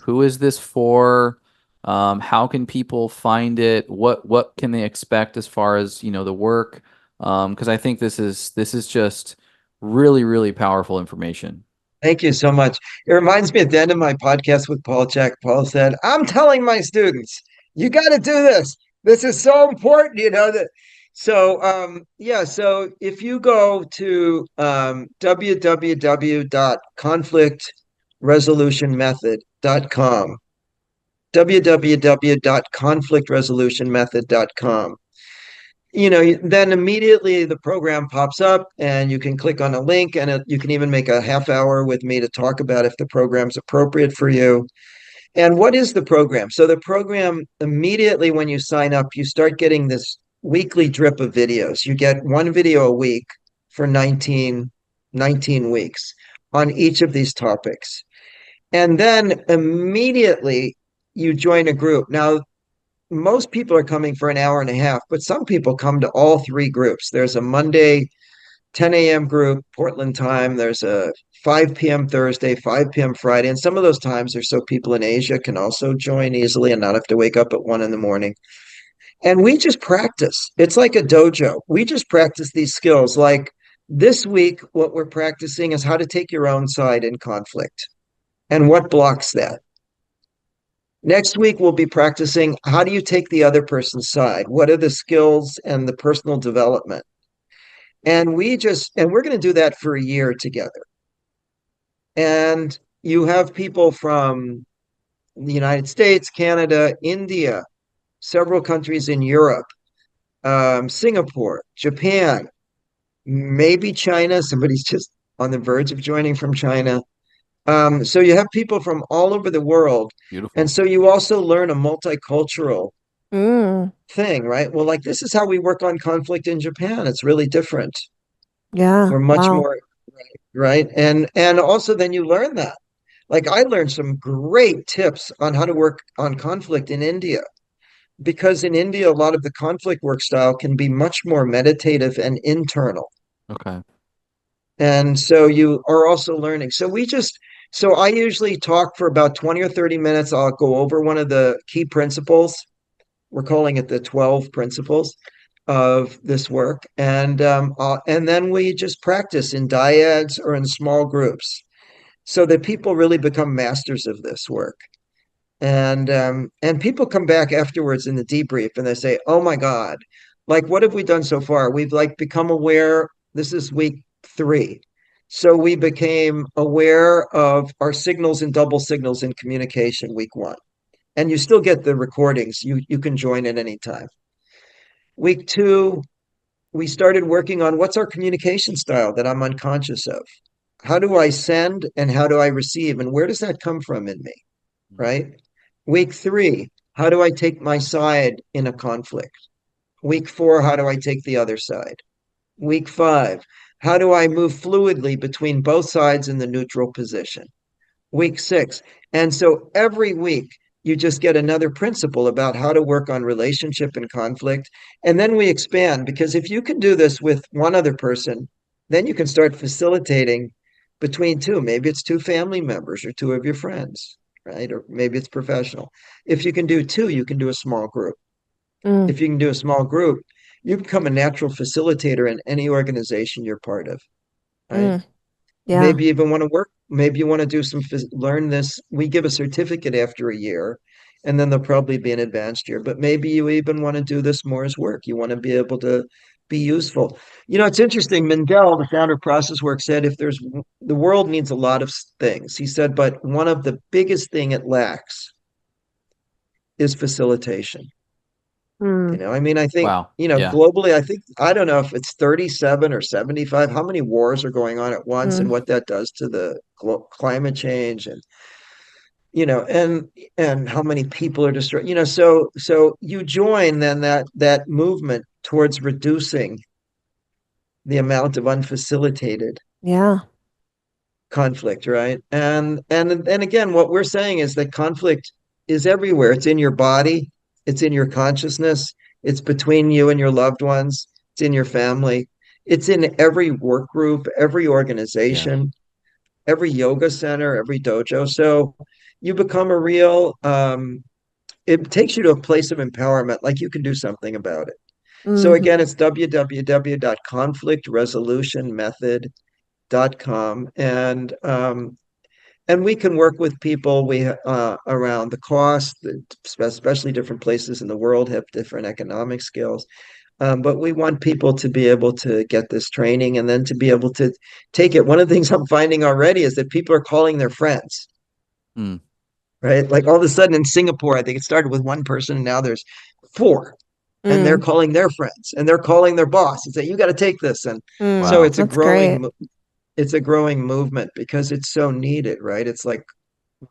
who is this for? How can people find it? What can they expect as far as, the work? Because I think this is just really, really powerful information. Thank you so much. It reminds me at the end of my podcast with Paul Check, Paul said, I'm telling my students, you got to do this. This is so important, that. So, yeah, so if you go to www.conflictresolutionmethod.com, www.conflictresolutionmethod.com, then immediately the program pops up and you can click on a link and you can even make a half hour with me to talk about if the program's appropriate for you. And what is the program? So the program, immediately when you sign up, you start getting this weekly drip of videos. You get one video a week for 19 weeks on each of these topics. And then immediately you join a group. Now, most people are coming for an hour and a half, but some people come to all three groups. There's a Monday 10 a.m. group, Portland time. There's a 5 p.m. Thursday, 5 p.m. Friday. And some of those times are so people in Asia can also join easily and not have to wake up at 1 in the morning. And we just practice. It's like a dojo. We just practice these skills. Like this week, what we're practicing is how to take your own side in conflict and what blocks that. Next week, we'll be practicing how do you take the other person's side? What are the skills and the personal development? And we're going to do that for a year together. And you have people from the United States, Canada, India, several countries in Europe, Singapore, Japan, maybe China. Somebody's just on the verge of joining from China. So you have people from all over the world. And Beautiful. so you also learn a multicultural Mm. thing, right? Well, like this is how we work on conflict in Japan. It's really different. Yeah. We're much Wow. more right. And also then you learn that. Like I learned some great tips on how to work on conflict in India because in India a lot of the conflict work style can be much more meditative and internal. Okay. And so you are also learning. So I usually talk for about 20 or 30 minutes. I'll go over one of the key principles. We're calling it the 12 principles of this work. And then we just practice in dyads or in small groups so that people really become masters of this work. And people come back afterwards in the debrief and they say, "Oh my God, like what have we done so far? We've like become aware. This is week 3. So we became aware of our signals and double signals in communication week 1. And you still get the recordings. You can join at any time. Week 2, we started working on what's our communication style that I'm unconscious of. How do I send and how do I receive? And where does that come from in me? Right? Week 3, how do I take my side in a conflict? Week 4, how do I take the other side? Week 5, how do I move fluidly between both sides in the neutral position? Week 6. And so every week, you just get another principle about how to work on relationship and conflict. And then we expand because if you can do this with one other person, then you can start facilitating between two. Maybe it's two family members or two of your friends, right? Or maybe it's professional. If you can do two, you can do a small group. Mm. If you can do a small group, you become a natural facilitator in any organization you're part of, right? Mm. Yeah. Maybe you even want to work. Maybe you want to do learn this. We give a certificate after a year and then there'll probably be an advanced year. But maybe you even want to do this more as work. You want to be able to be useful. It's interesting. Mendel, the founder of process work, said if there's the world needs a lot of things. He said, but one of the biggest thing it lacks is facilitation. Mm, I mean, I think, Wow. Yeah. globally, I don't know if it's 37 or 75, how many wars are going on at once and mm, what that does to the climate change and how many people are destroyed. So you join then that movement towards reducing the amount of unfacilitated yeah. conflict, right? And again, what we're saying is that conflict is everywhere. It's in your body, it's in your consciousness, it's between you and your loved ones, it's in your family, it's in every work group, every Yeah. organization, every yoga center, every dojo. So you become a real it takes you to a place of empowerment, like you can do something about it. So again, Hmm. it's www.conflictresolutionmethod.com, and we can work with people around the cost, especially different places in the world have different economic scales. But we want people to be able to get this training and then to be able to take it. One of the things I'm finding already is that people are calling their friends, Mm. right? Like all of a sudden in Singapore, I think it started with one person and now there's four. And they're Mm, calling their friends and they're calling their boss and say, you got to take this. And so mm. Wow. That's great. it's a growing movement because it's so needed, right? It's like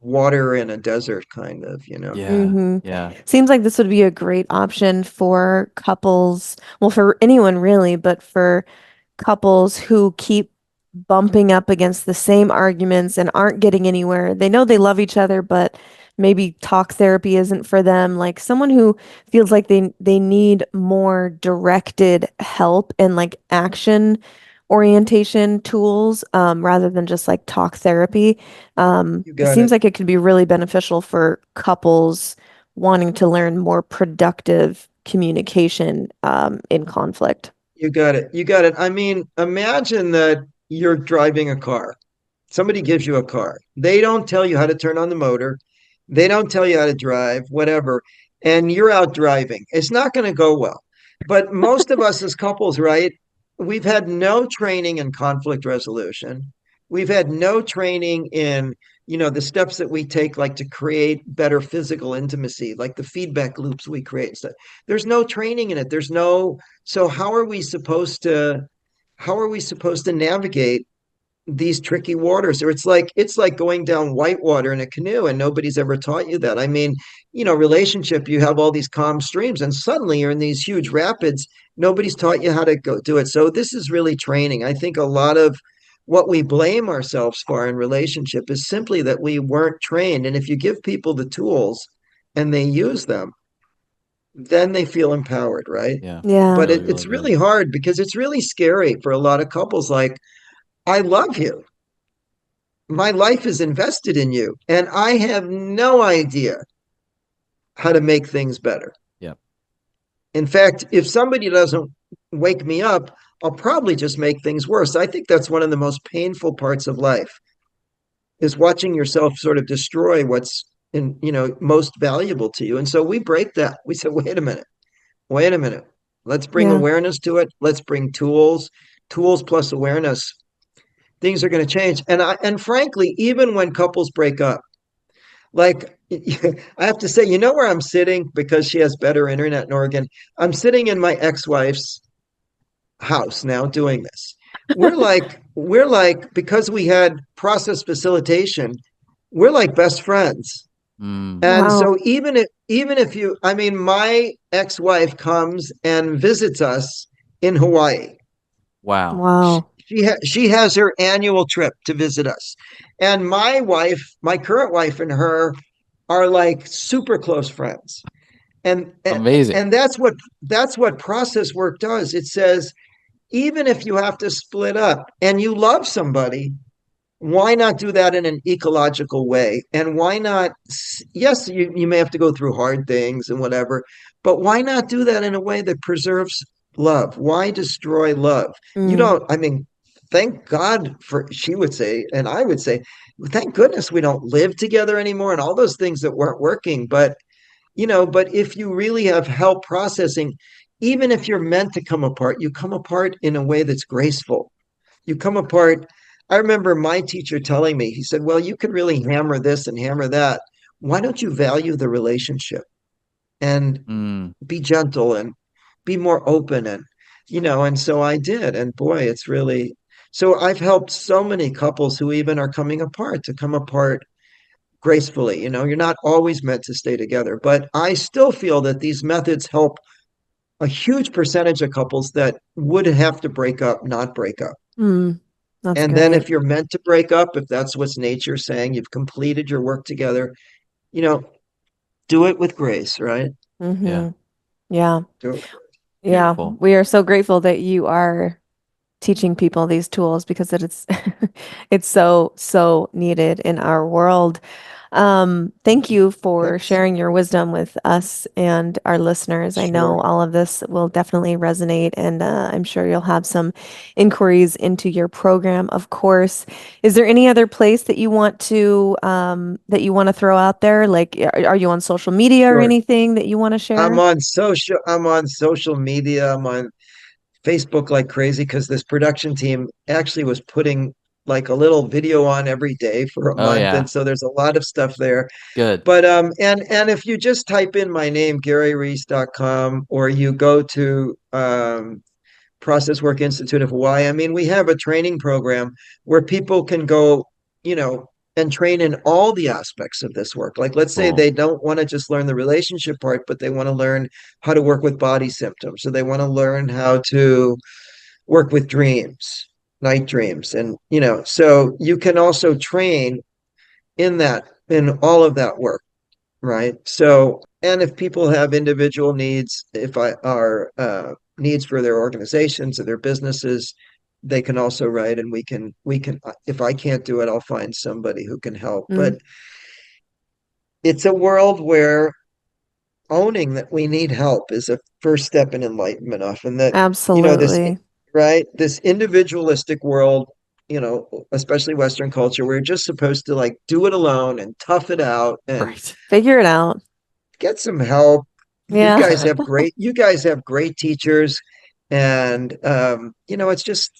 water in a desert, kind of. Yeah. Hmm. Yeah. Seems like this would be a great option for couples, well, for anyone really, but for couples who keep bumping up against the same arguments and aren't getting anywhere. They know they love each other, but maybe talk therapy isn't for them. Like someone who feels like they need more directed help and like action orientation tools rather than just like talk therapy. You It got seems it. like it could be really beneficial for couples wanting to learn more productive communication in conflict. You got it. You got it. I mean, imagine that you're driving a car. Somebody gives you a car. They don't tell you how to turn on the motor. They don't tell you how to drive, whatever. And you're out driving. It's not going to go well. But most of us as couples, right? We've had no training in conflict resolution. We've had no training in, the steps that we take, like to create better physical intimacy, like the feedback loops we create and stuff. There's no training in it. So how are we supposed to navigate these tricky waters, or it's like going down white water in a canoe and nobody's ever taught you that. I mean, relationship, you have all these calm streams and suddenly you're in these huge rapids. Nobody's taught you how to go do it. So this is really training. I think a lot of what we blame ourselves for in relationship is simply that we weren't trained. And if you give people the tools and they use them, then they feel empowered, right? Yeah. I But Yeah. really, really it's do. really hard because it's really scary for a lot of couples. Like, I love you, my life is invested in you, and I have no idea how to make things better. Yep. In fact, if somebody doesn't wake me up, I'll probably just make things worse. I think that's one of the most painful parts of life is watching yourself sort of destroy what's most valuable to you. And so we break that. We said, wait a minute. Let's bring Yeah. awareness to it. Let's bring tools plus awareness. Things are going to change. And frankly, even when couples break up, like, I have to say, where I'm sitting because she has better internet in Oregon. I'm sitting in my ex-wife's house now doing this. We're like because we had process facilitation, we're like best friends. Mm. And Wow. so even if I mean, my ex-wife comes and visits us in Hawaii. Wow. She Wow. she has her annual trip to visit us. And my wife, my current wife, and her are like super close friends. And Amazing. and that's what process work does. It says, even if you have to split up and you love somebody, why not do that in an ecological way? And why not, yes, you may have to go through hard things and whatever, but why not do that in a way that preserves love? Why destroy love? You Mm, don't, I mean, thank God for, she would say, and I would say, thank goodness we don't live together anymore and all those things that weren't working. But but if you really have help processing, even if you're meant to come apart, you come apart in a way that's graceful. You come apart. I remember my teacher telling me, he said, well, you could really hammer this and hammer that. Why don't you value the relationship and be gentle and be more open? And so I did. And boy, it's really, so I've helped so many couples who even are coming apart to come apart gracefully. You're not always meant to stay together, but I still feel that these methods help a huge percentage of couples that would have to break up, not break up. That's And great. then if you're meant to break up, if that's what's nature saying, you've completed your work together, do it with grace, right? Yeah. Yeah. Do it. Yeah. Beautiful. We are so grateful that you are teaching people these tools because it's it's so needed in our world. Thank you for Thanks. sharing your wisdom with us and our listeners. I know Sure. all of this will definitely resonate, and I'm sure you'll have some inquiries into your program, of course. Is there any other place that you want to throw out there? Like, are you on social media or Sure. anything that you want to share? I'm on social media. I'm on Facebook like crazy because this production team actually was putting like a little video on every day for a Oh month. yeah. And so there's a lot of stuff there. Good. But and if you just type in my name, GaryReiss.com, or you go to Process Work Institute of Hawaii, I mean, we have a training program where people can go, and train in all the aspects of this work. Like, let's say Cool. they don't want to just learn the relationship part, but they want to learn how to work with body symptoms. So they want to learn how to work with dreams, night dreams. And, so you can also train in all of that work, right? So, and if people have individual needs, if I are needs for their organizations or their businesses, they can also write, and we can if I can't do it, I'll find somebody who can help. But it's a world where owning that we need help is a first step in enlightenment often. That this Absolutely. right, this individualistic world, especially Western culture, we're just supposed to like do it alone and tough it out and Right. Figure it out. get some help. You Yeah. guys have great teachers, and it's just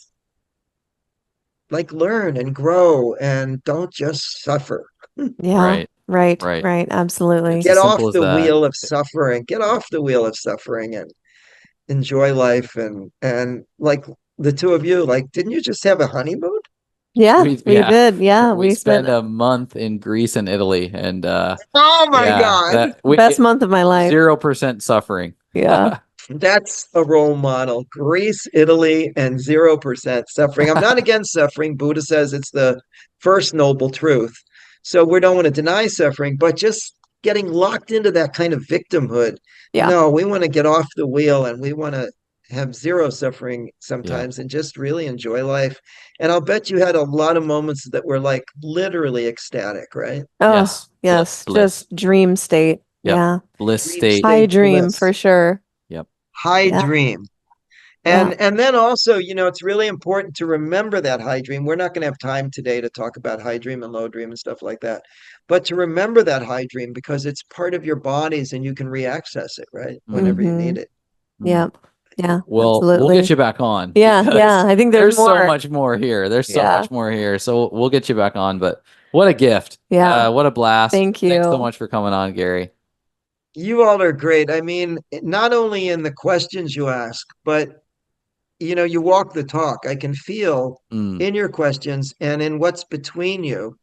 like learn and grow and don't just suffer. Yeah. Right. Right. Right. Right. Absolutely. It's Get as off simple as the that. wheel of suffering. Get off the wheel of suffering and enjoy life. And like the two of you, like, didn't you just have a honeymoon? Yeah, we Yeah. did. Yeah, We we spent spent a month in Greece and Italy, and Oh my yeah, God. that we best month of my life. 0% suffering. Yeah. That's a role model. Greece, Italy, and 0% suffering. I'm not against suffering. Buddha says it's the first noble truth. So we don't want to deny suffering, but just getting locked into that kind of victimhood. Yeah. No, we want to get off the wheel and we want to have zero suffering Yeah. sometimes and just really enjoy life. And I'll bet you had a lot of moments that were like literally ecstatic, right? Oh, Yes. yes. Bliss. Just dream state. Yep. Yeah. Bliss Dream state. High state dream for bliss. sure. Yep. High Yeah. dream. Yeah. And then also, it's really important to remember that high dream. We're not going to have time today to talk about high dream and low dream and stuff like that. But to remember that high dream because it's part of your bodies and you can reaccess it, right? Whenever you need it. Yeah. Yeah. Well, we'll Absolutely. get you back on. Yeah. because Yeah. I think there's so more. much more here. There's so Yeah. much more here. So we'll get you back on. But what a gift. Yeah. What a blast. Thank Thanks so you. much for coming on, Gary. You all are great. I mean, not only in the questions you ask, but you walk the talk. I can feel in your questions and in what's between you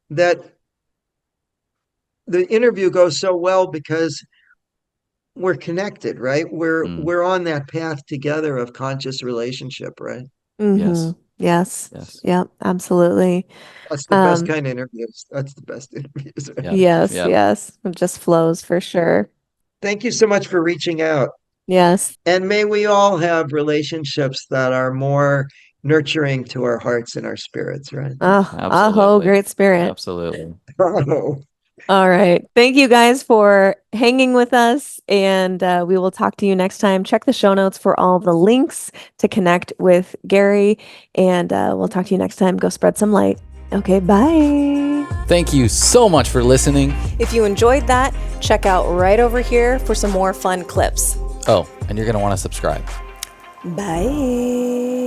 that the interview goes so well because we're connected, right? We're on that path together of conscious relationship, right? Yes. Yes. Yes. Yep. Absolutely. That's the best kind of interviews. That's the best interviews. Right? Yep. Yes. Yep. Yes. It just flows for sure. Thank you so much for reaching out. Yes. And may we all have relationships that are more nurturing to our hearts and our spirits, right? Oh, Absolutely. great spirit. Absolutely. Oh, All right. Thank you guys for hanging with us, and we will talk to you next time. Check the show notes for all the links to connect with Gary, and we'll talk to you next time. Go spread some light. Okay, bye. Thank you so much for listening. If you enjoyed that, check out right over here for some more fun clips. Oh, and you're going to want to subscribe. Bye.